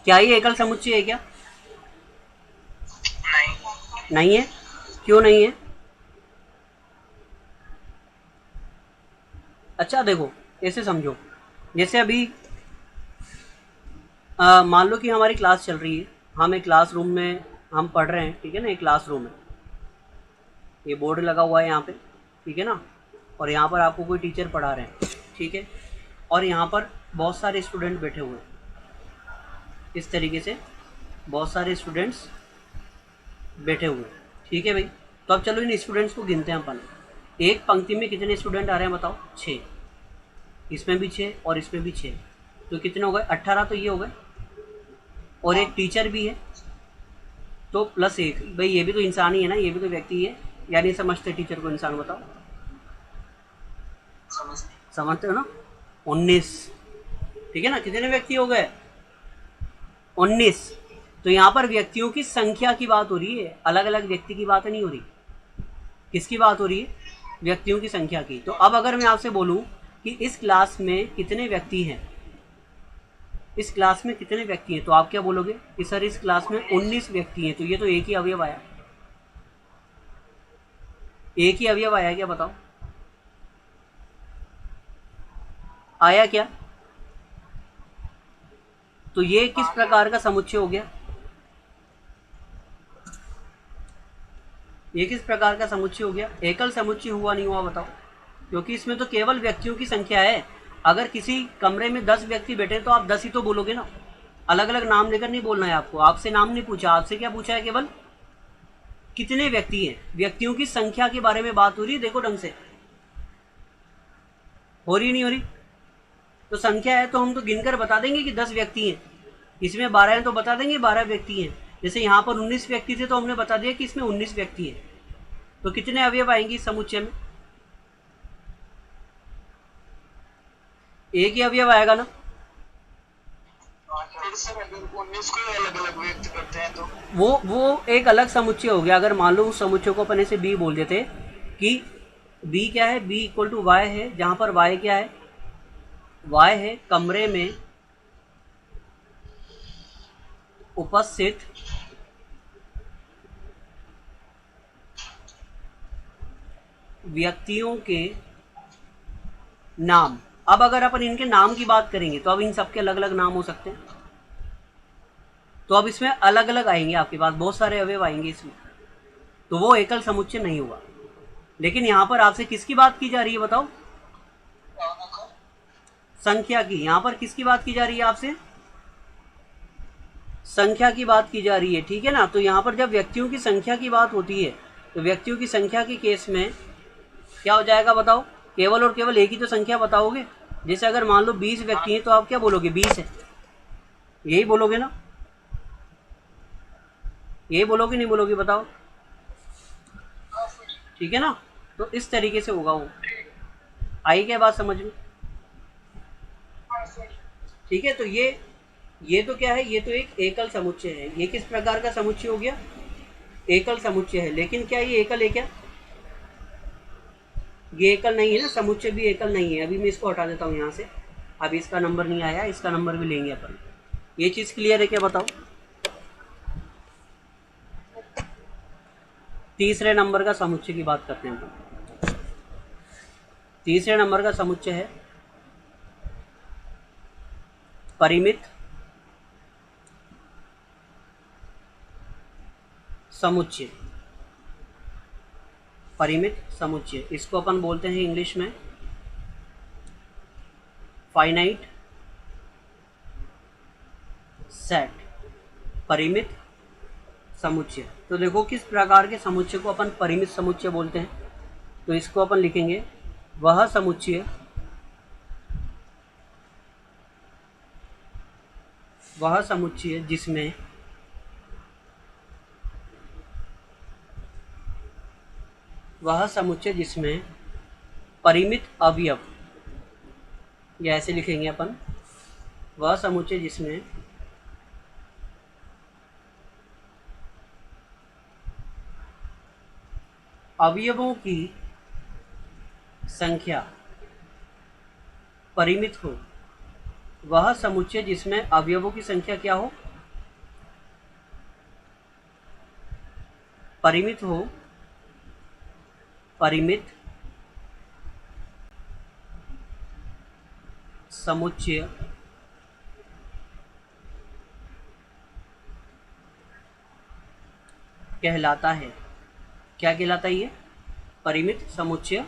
क्या ये एकल समुच्चय है क्या, नहीं नहीं है, क्यों नहीं है। अच्छा देखो ऐसे समझो, जैसे अभी मान लो कि हमारी क्लास चल रही है, हम एक क्लासरूम में हम पढ़ रहे हैं, ठीक है ना, एक क्लासरूम है, ये बोर्ड लगा हुआ है यहाँ पे, ठीक है ना, और यहाँ पर आपको कोई टीचर पढ़ा रहे हैं, ठीक है, और यहाँ पर बहुत सारे स्टूडेंट बैठे हुए हैं, इस तरीके से बहुत सारे स्टूडेंट्स बैठे हुए हैं, ठीक है भाई। तो अब चलो इन स्टूडेंट्स को गिनते हैं अपन, एक पंक्ति में कितने स्टूडेंट आ रहे हैं बताओ? 6, इसमें भी 6 और इसमें भी 6, तो कितने हो गए? 18 तो ये हो गए, और एक टीचर भी है तो प्लस 1, भाई ये भी तो इंसान ही है ना, ये भी तो व्यक्ति ही है, यानी समझते टीचर को इंसान? बताओ, समझते हो ना? 19, ठीक है ना? कितने व्यक्ति हो गए? 19। तो यहाँ पर व्यक्तियों की संख्या की बात हो रही है, अलग अलग व्यक्ति की बात नहीं हो रही। किसकी बात हो रही है? व्यक्तियों की संख्या की। तो अब अगर मैं आपसे बोलूं कि इस क्लास में कितने व्यक्ति हैं, इस क्लास में कितने व्यक्ति हैं, तो आप क्या बोलोगे कि सर इस क्लास में 19 व्यक्ति हैं, तो ये तो एक ही अवयव आया, एक ही अवयव आया क्या? बताओ, आया क्या? तो ये किस प्रकार का समुच्चय हो गया? ये किस प्रकार का समुच्चय हो गया? एकल समुच्चय हुआ नहीं हुआ? बताओ, क्योंकि इसमें तो केवल व्यक्तियों की संख्या है। अगर किसी कमरे में 10 व्यक्ति बैठे तो आप 10 ही तो बोलोगे ना, अलग अलग नाम लेकर नहीं बोलना है आपको। आपसे नाम नहीं पूछा, आपसे क्या पूछा है? केवल कितने व्यक्ति हैं, व्यक्तियों की संख्या के बारे में बात हो रही है। देखो ढंग से, हो रही नहीं हो रही? तो संख्या है तो हम तो गिनकर बता देंगे कि 10 व्यक्ति हैं, इसमें 12 हैं तो बता देंगे 12 व्यक्ति हैं। जैसे यहाँ पर 19 व्यक्ति थे तो हमने बता दिया कि इसमें 19 व्यक्ति हैं। तो कितने अवयव आएंगे इस समुच्चय में? एक ही अवयव आएगा ना? 19 को अलग अलग व्यक्त करते हैं तो वो एक अलग समुच्चय हो गया। अगर मान लो उस समुच्चय को अपन ऐसे बी बोल देते कि बी क्या है? बी इक्वल टू वाई है, जहां पर वाई क्या है? वाई है कमरे में उपस्थित व्यक्तियों के नाम। अब अगर अपन इनके नाम की बात करेंगे तो अब इन सबके अलग अलग नाम हो सकते हैं, तो अब इसमें अलग अलग आएंगे, आपके पास बहुत सारे अवयव आएंगे इसमें, तो वो एकल समुच्चय नहीं हुआ। लेकिन यहाँ पर आपसे किसकी बात की जा रही है? बताओ, संख्या की। यहाँ पर किसकी बात की जा रही है आपसे? संख्या की बात की जा रही है, ठीक है ना? तो यहाँ पर जब व्यक्तियों की संख्या की बात होती है तो व्यक्तियों की संख्या के केस में क्या हो जाएगा? बताओ, केवल और केवल एक ही तो संख्या बताओगे। जैसे अगर मान लो 20 व्यक्ति हैं तो आप क्या बोलोगे? 20 है, यही बोलोगे ना? यही बोलोगे नहीं बोलोगे? बताओ, ठीक है ना? तो इस तरीके से होगा वो। आई क्या बात समझ में? ठीक है, तो ये तो क्या है? ये तो एक एकल समुच्चय है। ये किस प्रकार का समुच्चय हो गया? एकल समुच्चय है। लेकिन क्या ये एकल है क्या? ये एकल नहीं है ना, समुच्चय भी एकल नहीं है। अभी मैं इसको हटा देता हूँ यहाँ से, अभी इसका नंबर नहीं आया, इसका नंबर भी लेंगे अपन। ये चीज़ क्लियर है क्या? बताओ, तीसरे नंबर का समुच्चय की बात करते हैं। तीसरे नंबर का समुच्चय है परिमित समुच्चय। परिमित समुच्चय, इसको अपन बोलते हैं इंग्लिश में फाइनाइट सेट, परिमित समुच्चय। तो देखो किस प्रकार के समुच्चय को अपन परिमित समुच्चय बोलते हैं। तो इसको अपन लिखेंगे वह समुच्चय जिसमें परिमित अवयव, या ऐसे लिखेंगे अपन, वह समुच्चय जिसमें अवयवों की संख्या परिमित हो। वह समुच्चय जिसमें अवयवों की संख्या क्या हो? परिमित हो। परिमित समुच्चय कहलाता है। क्या कहलाता है? ये परिमित समुच्चय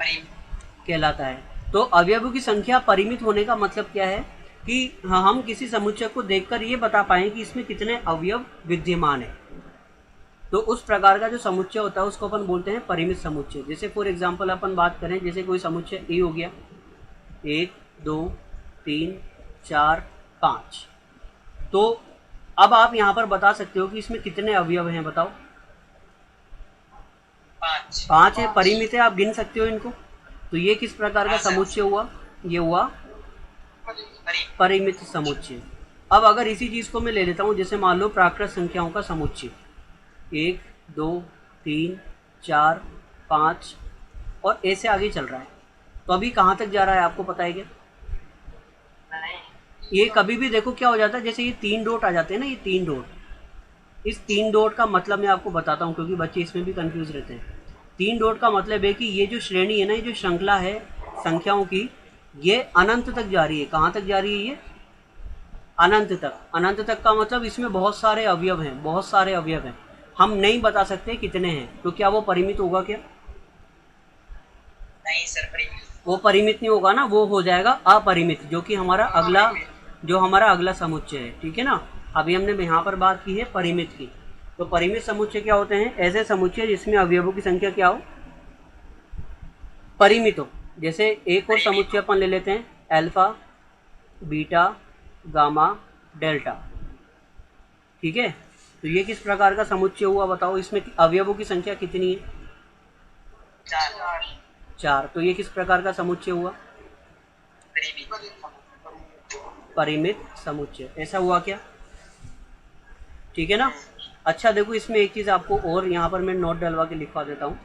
कहलाता है। तो अवयवों की संख्या परिमित होने का मतलब क्या है कि हम किसी समुच्चय को देखकर ये बता पाएं कि इसमें कितने अवयव विद्यमान है। तो उस प्रकार का जो समुच्चय होता है उसको अपन बोलते हैं परिमित समुच्चय। जैसे फॉर एग्जांपल अपन बात करें, जैसे कोई समुच्चय ए हो गया, 1 2 3 4 5। तो अब आप यहाँ पर बता सकते हो कि इसमें कितने अवयव हैं, बताओ। 5। 5 है, परिमित है, आप गिन सकते हो इनको। तो ये किस प्रकार का हाँ सर। समुच्चय हुआ? ये हुआ परी। परिमित समुच्चय। अब अगर इसी चीज को मैं ले लेता हूँ, जैसे मान लो प्राकृत संख्याओं का समुच्चय, 1 2 3 4 5 और ऐसे आगे चल रहा है, तो अभी कहाँ तक जा रहा है आपको पता है क्या? नहीं। ये कभी भी देखो क्या हो जाता है, जैसे ये 3 डॉट आ जाते हैं ना, ये 3 डॉट, इस 3 डॉट का मतलब मैं आपको बताता हूँ क्योंकि बच्चे इसमें भी कंफ्यूज रहते हैं। 3 डॉट का मतलब है कि ये जो श्रेणी है ना, ये जो श्रृंखला है संख्याओं की, ये अनंत तक जा रही है। कहाँ तक जा रही है? ये अनंत तक। अनंत तक का मतलब इसमें बहुत सारे अवयव हैं, बहुत सारे अवयव हैं, हम नहीं बता सकते कितने हैं। तो क्या वो परिमित होगा क्या? नहीं सर, परिमित। वो परिमित नहीं होगा ना, वो हो जाएगा अपरिमित, जो कि हमारा अगला समुच्चय है। ठीक है ना। अभी हमने यहाँ पर बात की है परिमित की। तो परिमित समुच्चय क्या होते हैं? ऐसे समुच्चय जिसमें अवयवों की संख्या क्या हो? परिमित हो। जैसे एक और समुच्चय अपन ले लेते हैं, अल्फा बीटा गामा डेल्टा। ठीक है। तो ये किस प्रकार का समुच्चय हुआ बताओ? इसमें अवयवों की संख्या कितनी है? 4। 4। तो ये किस प्रकार का समुच्चय हुआ? परिमित समुच्चय। ऐसा हुआ क्या? ठीक है ना। अच्छा देखो, इसमें एक चीज आपको और यहाँ पर मैं नोट डलवा के लिखवा देता हूँ।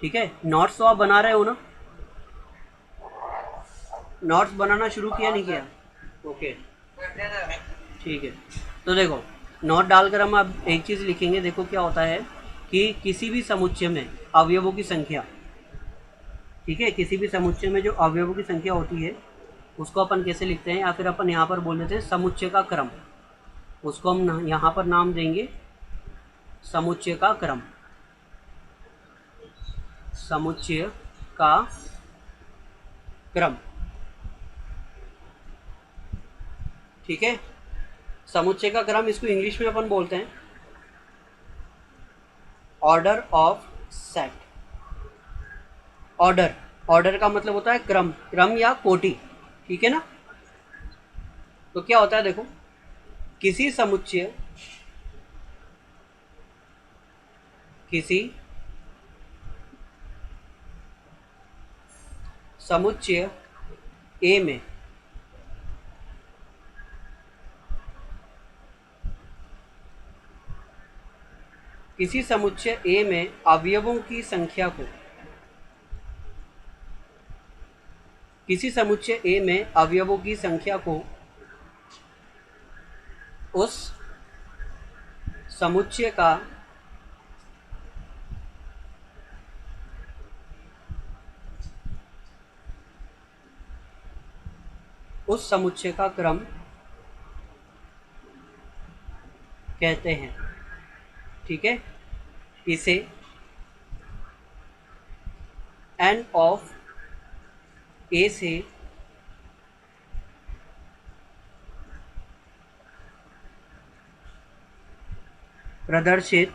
ठीक है, नोट्स तो आप बना रहे हो ना? नोट्स बनाना शुरू किया नहीं किया? ओके, ठीक है। तो देखो, नोट डालकर हम अब एक चीज लिखेंगे। देखो क्या होता है कि किसी भी समुच्चय में अवयवों की संख्या, ठीक है, किसी भी समुच्चय में जो अवयवों की संख्या होती है उसको अपन कैसे लिखते हैं, या फिर अपन यहाँ पर बोल देते हैं समुच्चय का क्रम। उसको हम यहाँ पर नाम देंगे समुच्चय का क्रम। समुच्चय का क्रम। ठीक है। समुच्चय का क्रम, इसको इंग्लिश में अपन बोलते हैं order of set. Order, order का मतलब होता है क्रम, क्रम या कोटि। ठीक है ना। तो क्या होता है देखो, किसी समुच्चय ए में किसी समुच्चय ए में अवयवों की संख्या को, किसी समुच्चय ए में अवयवों की संख्या को उस समुच्चय का क्रम कहते हैं। ठीक है। इसे एन ऑफ ए से प्रदर्शित,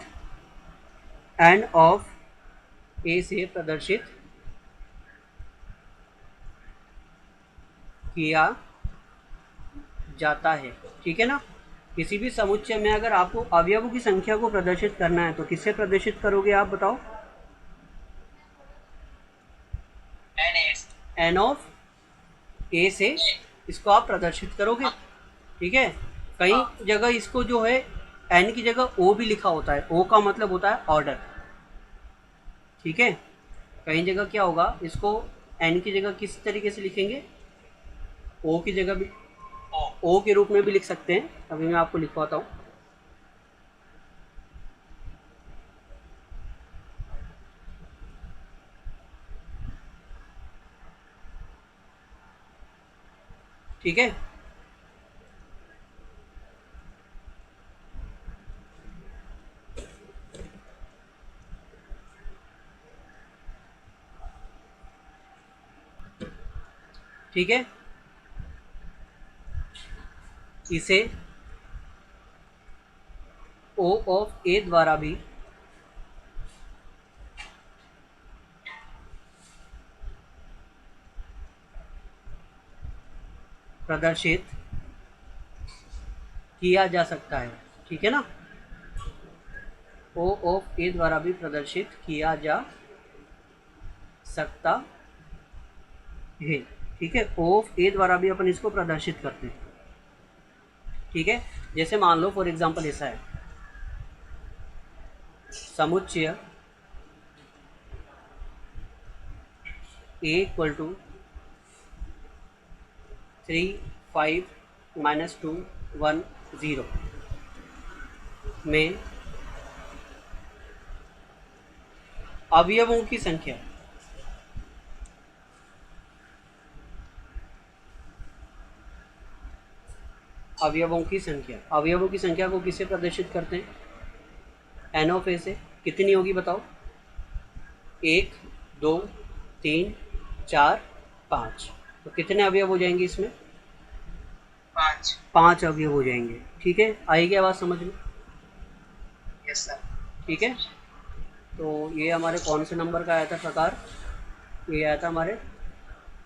एन ऑफ ए से प्रदर्शित किया जाता है। ठीक है ना। किसी भी समुच्चय में अगर आपको अवयवों की संख्या को प्रदर्शित करना है तो किससे प्रदर्शित करोगे आप बताओ? एन ऑफ ए से इसको आप प्रदर्शित करोगे। ठीक है। कई जगह इसको जो है एन की जगह ओ भी लिखा होता है। ओ का मतलब होता है ऑर्डर। ठीक है। कई जगह क्या होगा, इसको एन की जगह किस तरीके से लिखेंगे? ओ की जगह भी, ओ के रूप में भी लिख सकते हैं। अभी मैं आपको लिखवाता हूँ। ठीक है। ठीक है। इसे ओ ऑफ ए द्वारा भी प्रदर्शित किया जा सकता है, ठीक है ना। ओ ऑफ ए द्वारा भी प्रदर्शित किया जा सकता है, ठीक है। ओ ऑफ ए द्वारा भी अपन इसको प्रदर्शित करते हैं, ठीक है। जैसे मान लो फॉर एग्जांपल ऐसा है, समुच्चय ए इक्वल टू 3 5 -2 1 0 में अवयवों की संख्या अवयवों की संख्या को किससे प्रदर्शित करते हैं? एन ऑफ ए से। कितनी होगी बताओ? 1 2 3 4 5। तो कितने अवयव हो जाएंगे इसमें? 5 अवयव हो जाएंगे, ठीक है। आई क्या बात समझ में? Yes sir. ठीक है। तो ये हमारे कौन से नंबर का आया था प्रकार? ये आया था हमारे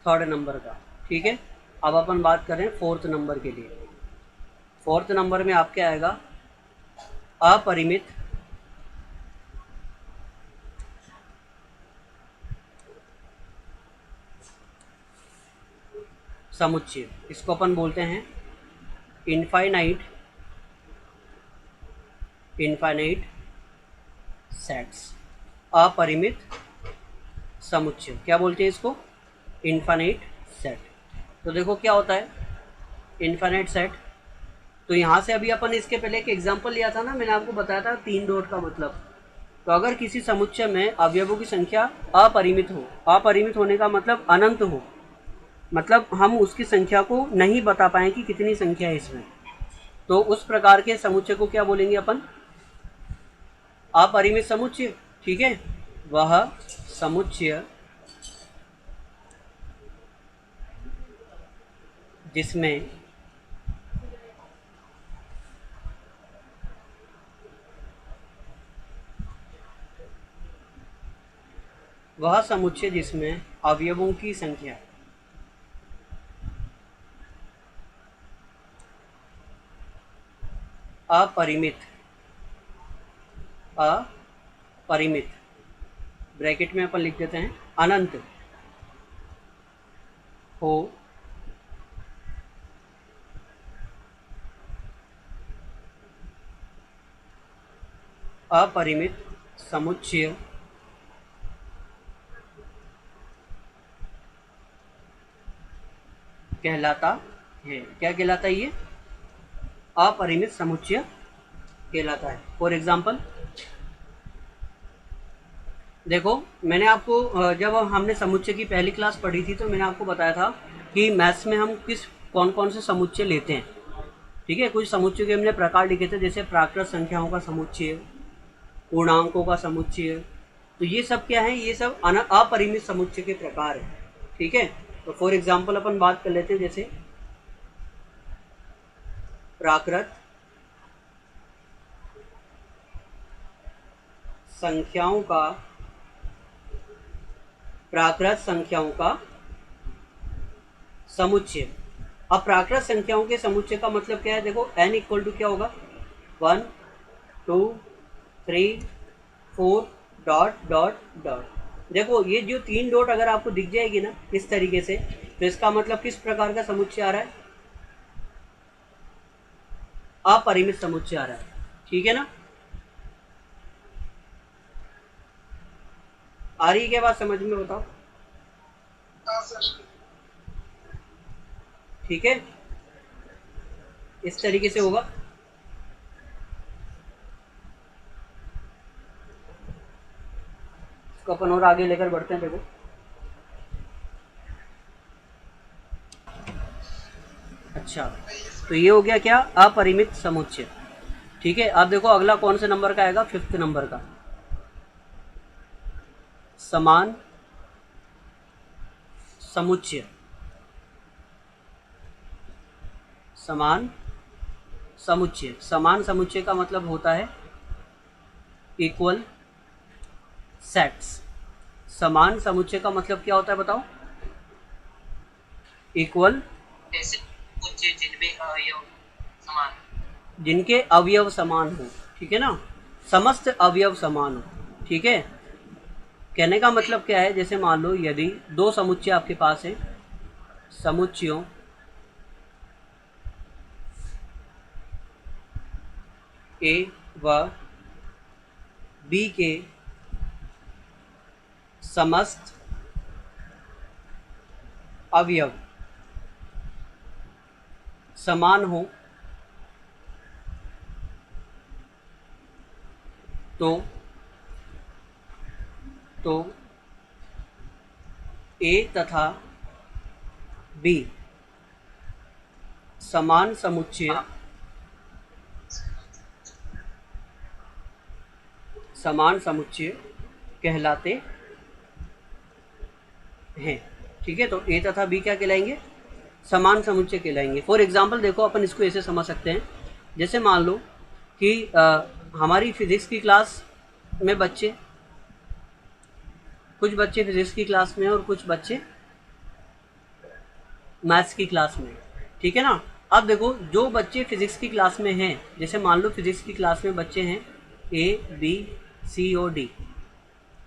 3rd नंबर का, ठीक है। अब अपन बात करें 4th नंबर के लिए। 4th नंबर में आपके आएगा अपरिमित समुच्चय। इसको अपन बोलते हैं इनफाइनाइट सेट्स। अपरिमित समुच्चय क्या बोलते हैं इसको? Infinite set. तो देखो क्या होता है इनफाइनाइट सेट। तो यहाँ से अभी अपन इसके पहले एक एग्जांपल लिया था ना, मैंने आपको बताया था 3 डॉट का मतलब। तो अगर किसी समुच्चय में अवयवों की संख्या अपरिमित हो, अपरिमित होने का मतलब अनंत हो, मतलब हम उसकी संख्या को नहीं बता पाए कि कितनी संख्या है इसमें, तो उस प्रकार के समुच्चय को क्या बोलेंगे अपन? अपरिमित समुच्चय, ठीक है। वह समुच्चय जिसमें अवयवों की संख्या अपरिमित ब्रैकेट में अपन लिख देते हैं अनंत हो, अपरिमित समुच्चय कहलाता है। क्या कहलाता है ये? अपरिमित समुच्चय कहलाता है। फॉर एग्जाम्पल देखो, मैंने आपको जब हमने समुच्चय की पहली क्लास पढ़ी थी तो मैंने आपको बताया था कि मैथ्स में हम कौन कौन से समुच्चय लेते हैं, ठीक है। कुछ समुच्चय के हमने प्रकार लिखे थे, जैसे प्राकृत संख्याओं का समुच्चय, पूर्णांकों का समुच्चय। तो ये सब क्या है? ये सब अपरिमित समुच्चय के प्रकार है, ठीक है। तो फॉर एग्जाम्पल अपन बात कर लेते हैं, जैसे प्राकृत संख्याओं का समुच्चय। अब प्राकृत संख्याओं के समुच्चय का मतलब क्या है? देखो n इक्वल टू क्या होगा? 1 2 3 4 डॉट डॉट डॉट। देखो ये जो 3 डॉट अगर आपको दिख जाएगी ना इस तरीके से, तो इसका मतलब किस प्रकार का समुच्चय आ रहा है? अपरिमित समुच्चय आ रहा है, ठीक है ना। आ रही है क्या बात समझ में? बताओ। ठीक है, इस तरीके से होगा। इसको अपन और आगे लेकर बढ़ते हैं। देखो अच्छा, तो ये हो गया क्या? अपरिमित समुच्चय, ठीक है। अब देखो अगला कौन से नंबर का आएगा? 5th नंबर का, समान समुच्चय। समान समुच्चय का मतलब होता है इक्वल सेट्स। समान समुच्चय का मतलब क्या होता है बताओ? इक्वल जिनके अवयव समान हो, ठीक है ना, समस्त अवयव समान हो, ठीक है। कहने का मतलब क्या है, जैसे मान लो यदि दो समुच्चय आपके पास है, समुच्चयों ए व बी के समस्त अवयव समान हो तो ए तथा बी समान समुच्चय कहलाते हैं, ठीक है। तो ए तथा बी क्या कहलाएंगे, समान समुच्चय कहलाएंगे। फॉर एग्जाम्पल देखो, अपन इसको ऐसे समझ सकते हैं, जैसे मान लो कि हमारी फिजिक्स की क्लास में बच्चे, कुछ बच्चे फिजिक्स की क्लास में और कुछ बच्चे मैथ्स की क्लास में, ठीक है ना। अब देखो, जो बच्चे फिजिक्स की क्लास में हैं, जैसे मान लो फिजिक्स की क्लास में बच्चे हैं ए बी सी और डी,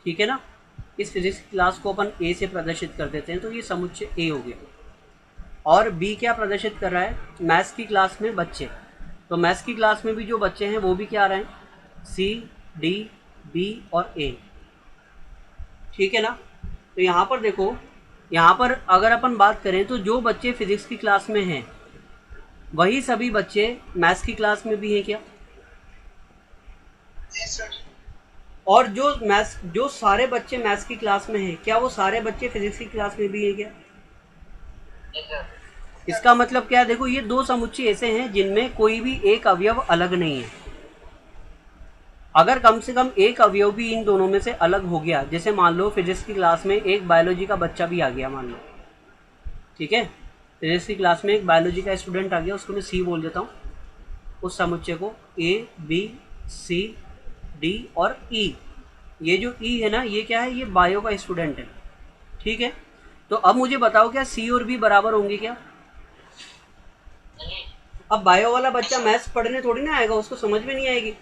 ठीक है ना। इस फिजिक्स की क्लास को अपन ए से प्रदर्शित कर देते हैं, तो ये समुच्चय ए हो गया। और बी क्या प्रदर्शित कर रहा है, मैथ्स की क्लास में बच्चे, तो मैथ्स की क्लास में भी जो बच्चे हैं वो भी क्या आ रहे हैं, सी डी बी और ए, ठीक है ना। तो यहाँ पर देखो, यहाँ पर अगर अपन बात करें तो जो बच्चे फिजिक्स की क्लास में हैं वही सभी बच्चे मैथ्स की क्लास में भी हैं क्या, और जो सारे बच्चे मैथ्स की क्लास में हैं, क्या वो सारे बच्चे फिजिक्स की क्लास में भी हैं क्या। इसका मतलब क्या है, देखो ये दो समुच्चय ऐसे हैं जिनमें कोई भी एक अवयव अलग नहीं है। अगर कम से कम एक अवयव भी इन दोनों में से अलग हो गया, जैसे मान लो फिजिक्स की क्लास में एक बायोलॉजी का बच्चा भी आ गया, मान लो, ठीक है, फिजिक्स की क्लास में एक बायोलॉजी का स्टूडेंट आ गया, उसको मैं सी बोल देता हूँ, उस समुच्चय को ए बी सी डी और ई, ये जो ई है ना, ये क्या है, ये बायो का स्टूडेंट है, ठीक है। तो अब मुझे बताओ, क्या सी और बी बराबर होंगे क्या। अब बायो वाला बच्चा मैथ्स पढ़ने थोड़ी ना आएगा, उसको समझ में नहीं आएगी,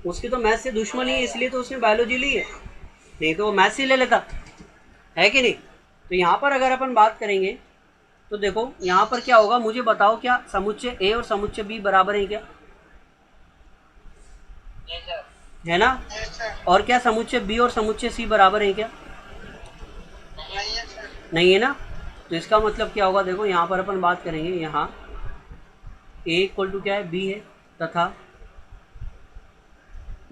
उसकी तो मैथ्स से दुश्मनी है, इसलिए तो उसने बायोलॉजी ली है, नहीं तो वो मैथ्स ही ले लेता है कि नहीं। तो यहाँ पर अगर अपन बात करेंगे तो देखो यहाँ पर क्या होगा, मुझे बताओ, क्या समुच्चय ए और समुच्चय बी बराबर है क्या, है ना। और क्या समुच्चय बी और समुच्चय सी बराबर है क्या, नहीं है ना। तो इसका मतलब क्या होगा, देखो यहाँ पर अपन बात करेंगे, यहाँ ए इक्वल टू क्या है, बी है, तथा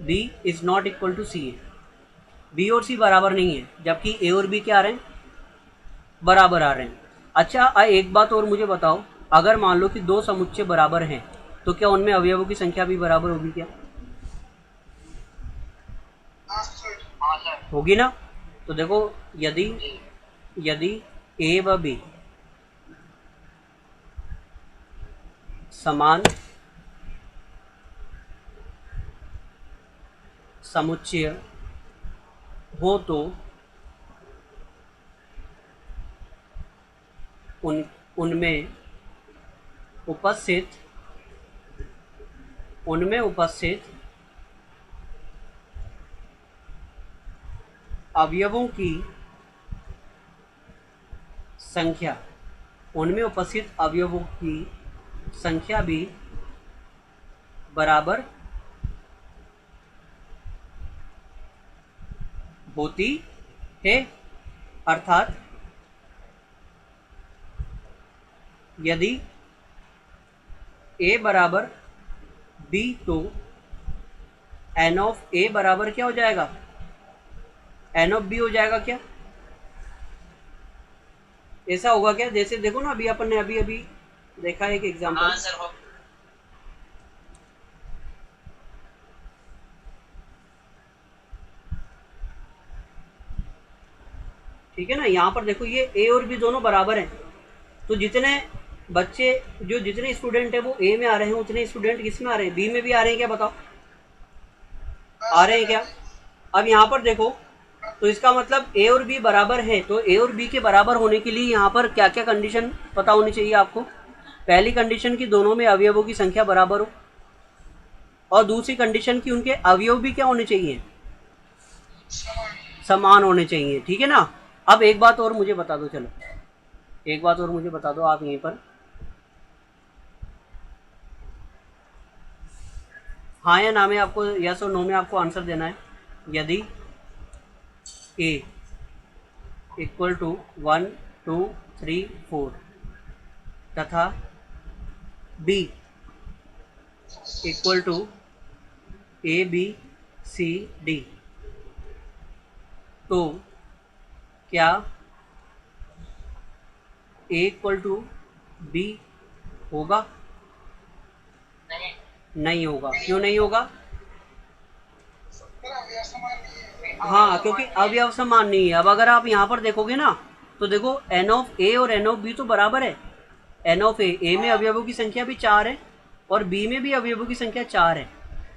B is not equal to C है। बी और सी बराबर नहीं है, जबकि ए और बी क्या आ रहे हैं, बराबर आ रहे हैं। अच्छा, एक बात और मुझे बताओ, अगर मान लो कि दो समुच्चय बराबर हैं, तो क्या उनमें अवयवों की संख्या भी बराबर होगी क्या, होगी ना। तो देखो, यदि ए व बी समान समुच्चय हो तो उनमें उपस्थित अवयवों की संख्या, उनमें उपस्थित अवयवों की संख्या भी बराबर होती है। अर्थात यदि ए बराबर बी, तो एन ऑफ ए बराबर क्या हो जाएगा, एन ऑफ बी हो जाएगा क्या, ऐसा होगा क्या। जैसे देखो ना, अभी अपन ने अभी देखा है एक एग्जांपल, ठीक है ना। यहाँ पर देखो, ये ए और बी दोनों बराबर हैं, तो जितने बच्चे, जितने स्टूडेंट है वो ए में आ रहे हैं, उतने स्टूडेंट किस में आ रहे हैं, बी में भी आ रहे हैं क्या, बताओ, आ रहे हैं क्या। अब यहाँ पर देखो, तो इसका मतलब ए और बी बराबर है, तो ए और बी के बराबर होने के लिए यहाँ पर क्या क्या कंडीशन पता होनी चाहिए आपको। पहली कंडीशन कि दोनों में अवयवों की संख्या बराबर हो, और दूसरी कंडीशन की उनके अवयव भी क्या होने चाहिए, समान होने चाहिए, ठीक है ना। अब एक बात और मुझे बता दो, चलो एक बात और मुझे बता दो आप यहीं पर, हाँ या ना में आपको, यस और नो में आपको आंसर देना है। यदि ए इक्वल टू 1 2 3 4 तथा B equal to A B C D, तो क्या ए इक्वल टू बी होगा? नहीं, नहीं होगा। क्यों नहीं होगा? हाँ, क्योंकि अवयव अवयव समान नहीं है। अब अगर आप यहाँ पर देखोगे ना, तो देखो एन ऑफ ए और एन ऑफ बी तो बराबर है। एन ऑफ ए में अवयवों की संख्या भी 4 है और बी में भी अवयवों की संख्या 4 है,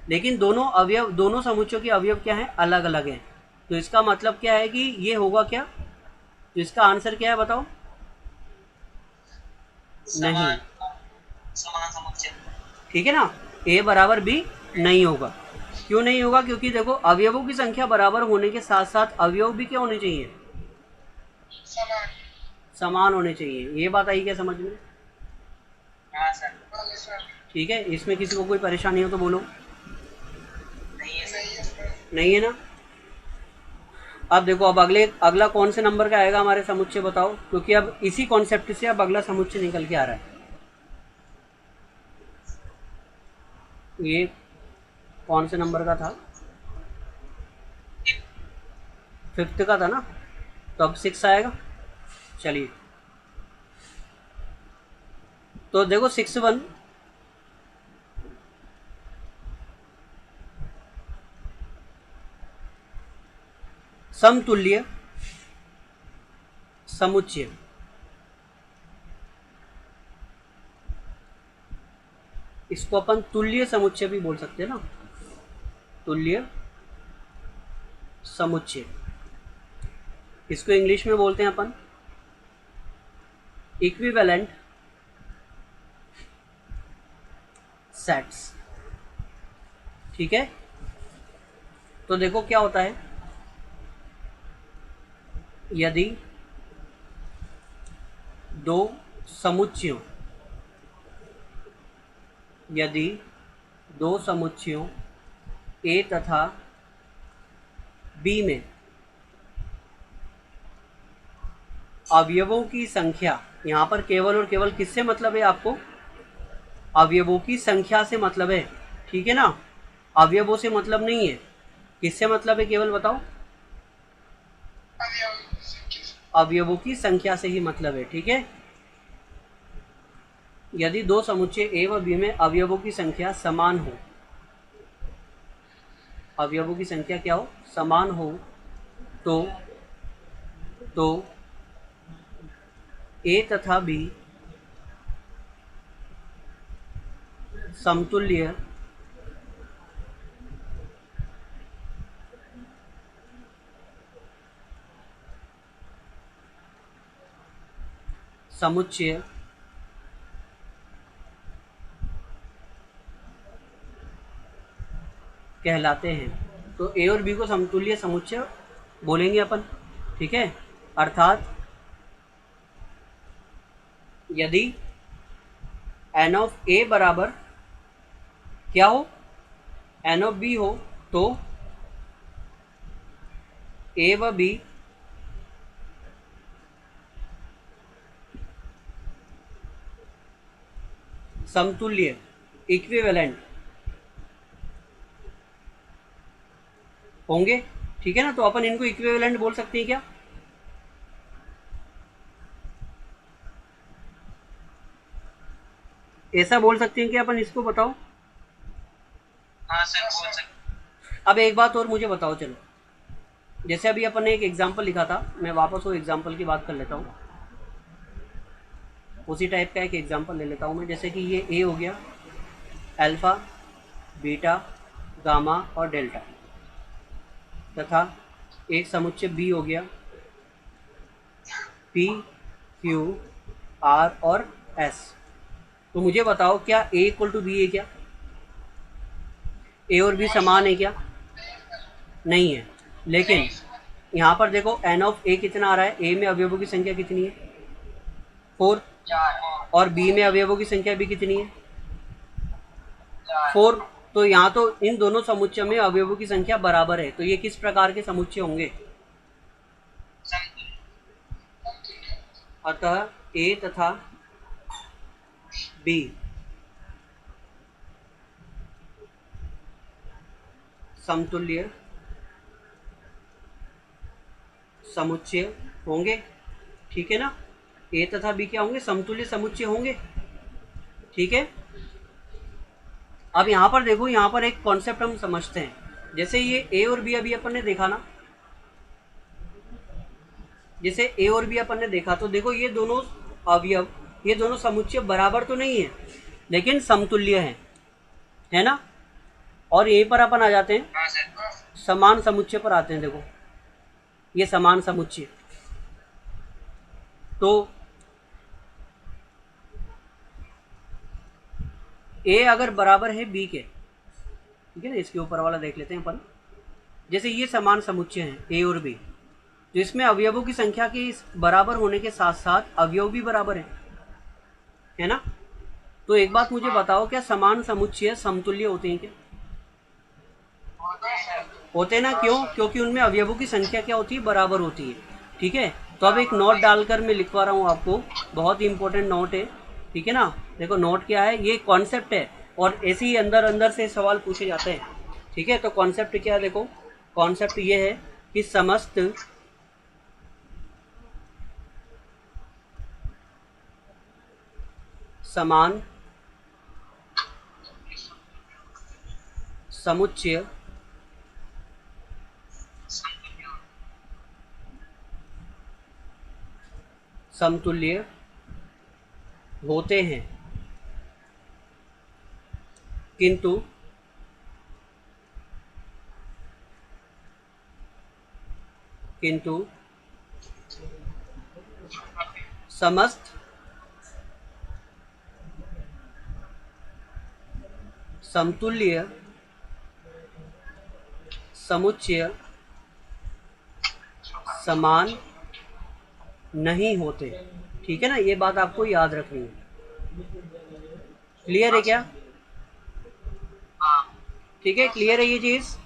लेकिन दोनों समुच्चयों के अवयव क्या है, अलग अलग हैं। तो इसका मतलब क्या है कि ये होगा क्या, तो इसका आंसर क्या है बताओ? नहीं, समान समुच्चय। ठीक है ना, ए बराबर बी नहीं होगा। क्यों नहीं होगा? क्योंकि देखो अवयवों की संख्या बराबर होने के साथ साथ अवयव भी क्या होने चाहिए, समान। समान होने चाहिए। ये बात आई क्या समझ में? हाँ सर। ठीक है, इसमें किसी को कोई परेशानी हो तो बोलो। नहीं है सर। नहीं है ना। अब देखो, अब अगला कौन से नंबर का आएगा हमारे समुच्चय बताओ, क्योंकि अब इसी कॉन्सेप्ट से अब अगला समुच्चय निकल के आ रहा है। ये कौन से नंबर का था? 5th का था ना, तो अब 6 आएगा। चलिए, तो देखो 6 1 समतुल्य समुच्चय, इसको अपन तुल्य समुच्चय भी बोल सकते हैं ना, तुल्य समुच्चय। इसको इंग्लिश में बोलते हैं अपन इक्विवेलेंट सेट्स, ठीक है। तो देखो क्या होता है, यदि दो समुच्चयों यदि दो समुच्चयों ए तथा बी में अवयवों की संख्या, यहाँ पर केवल और केवल किससे मतलब है आपको, अवयवों की संख्या से मतलब है, ठीक है ना, अवयवों से मतलब नहीं है। किससे मतलब है केवल बताओ? अवयवों की संख्या से ही मतलब है, ठीक है। यदि दो समुच्चय ए व बी में अवयवों की संख्या समान हो, अवयवों की संख्या क्या हो, समान हो, तो ए तथा बी समतुल्य समुच्चय कहलाते हैं। तो ए और बी को समतुल्य समुच्चय बोलेंगे अपन, ठीक है। अर्थात यदि एन ऑफ ए बराबर क्या हो, एन ऑफ बी हो, तो ए व बी समतुल्य इक्विवेलेंट होंगे, ठीक है ना। तो अपन इनको इक्विवेलेंट बोल सकते हैं क्या? ऐसा बोल सकते हैं क्या अपन इसको, बताओ? हाँ सर, बोल सकते। अब एक बात और मुझे बताओ, चलो जैसे अभी अपन ने एक एग्जाम्पल लिखा था, मैं वापस वो एग्जाम्पल की बात कर लेता हूँ। उसी टाइप का एक एग्जाम्पल ले लेता हूँ मैं, जैसे कि ये ए हो गया, अल्फा बीटा गामा और डेल्टा, तथा एक समुच्चय बी हो गया, पी क्यू आर और एस। तो मुझे बताओ क्या ए इक्वल टू बी है क्या? ए और बी समान है क्या? नहीं है। लेकिन यहाँ पर देखो एन ऑफ ए कितना आ रहा है, ए में अवयवों की संख्या कितनी है? 4। 4 और बी में अवयवों की संख्या भी कितनी है? 4 4। तो यहाँ तो इन दोनों समुच्चय में अवयवों की संख्या बराबर है, तो ये किस प्रकार के समुच्चय होंगे? अतः ए तथा बी समतुल्य समुच्चय होंगे। ठीक है ना? ए तथा बी क्या होंगे? समतुल्य समुच्चय होंगे। ठीक है। अब यहाँ पर देखो, यहाँ पर एक कॉन्सेप्ट हम समझते हैं। जैसे ये ए और बी अभी अपन ने देखा ना, जैसे ए और बी अपन ने देखा, तो देखो ये दोनों अवयव, ये दोनों समुच्चय बराबर तो नहीं है, लेकिन समतुल्य है ना? और यहीं पर अपन आ जाते हैं, हाँ सर। समान समुच्चय पर आते हैं। देखो ये समान समुच्चय, तो ए अगर बराबर है बी के, ठीक है ना, इसके ऊपर वाला देख लेते हैं अपन। जैसे ये समान समुच्चय हैं ए और बी, तो इसमें अवयवों की संख्या के बराबर होने के साथ साथ अवयव भी बराबर है ना? तो एक बात मुझे बताओ, क्या समान समुच्चय समतुल्य होते हैं क्या? होते हैं सर। होते हैं ना? क्यों? क्योंकि उनमें अवयवों की संख्या क्या होती है? बराबर होती है। ठीक है। तो अब एक नोट डालकर मैं लिखवा रहा हूँ आपको, बहुत ही इंपॉर्टेंट नोट है। ठीक है ना? देखो नोट क्या है, ये कॉन्सेप्ट है, और ऐसे ही अंदर अंदर से सवाल पूछे जाते हैं। ठीक है। तो कॉन्सेप्ट क्या है? देखो कॉन्सेप्ट ये है कि समस्त समान समुच्चय समतुल्य होते हैं, किंतु समस्त समतुल्य समुच्चय समान नहीं होते। ठीक है ना? ये बात आपको याद रखनी है। क्लियर है क्या? हाँ। ठीक है, क्लियर है ये चीज़?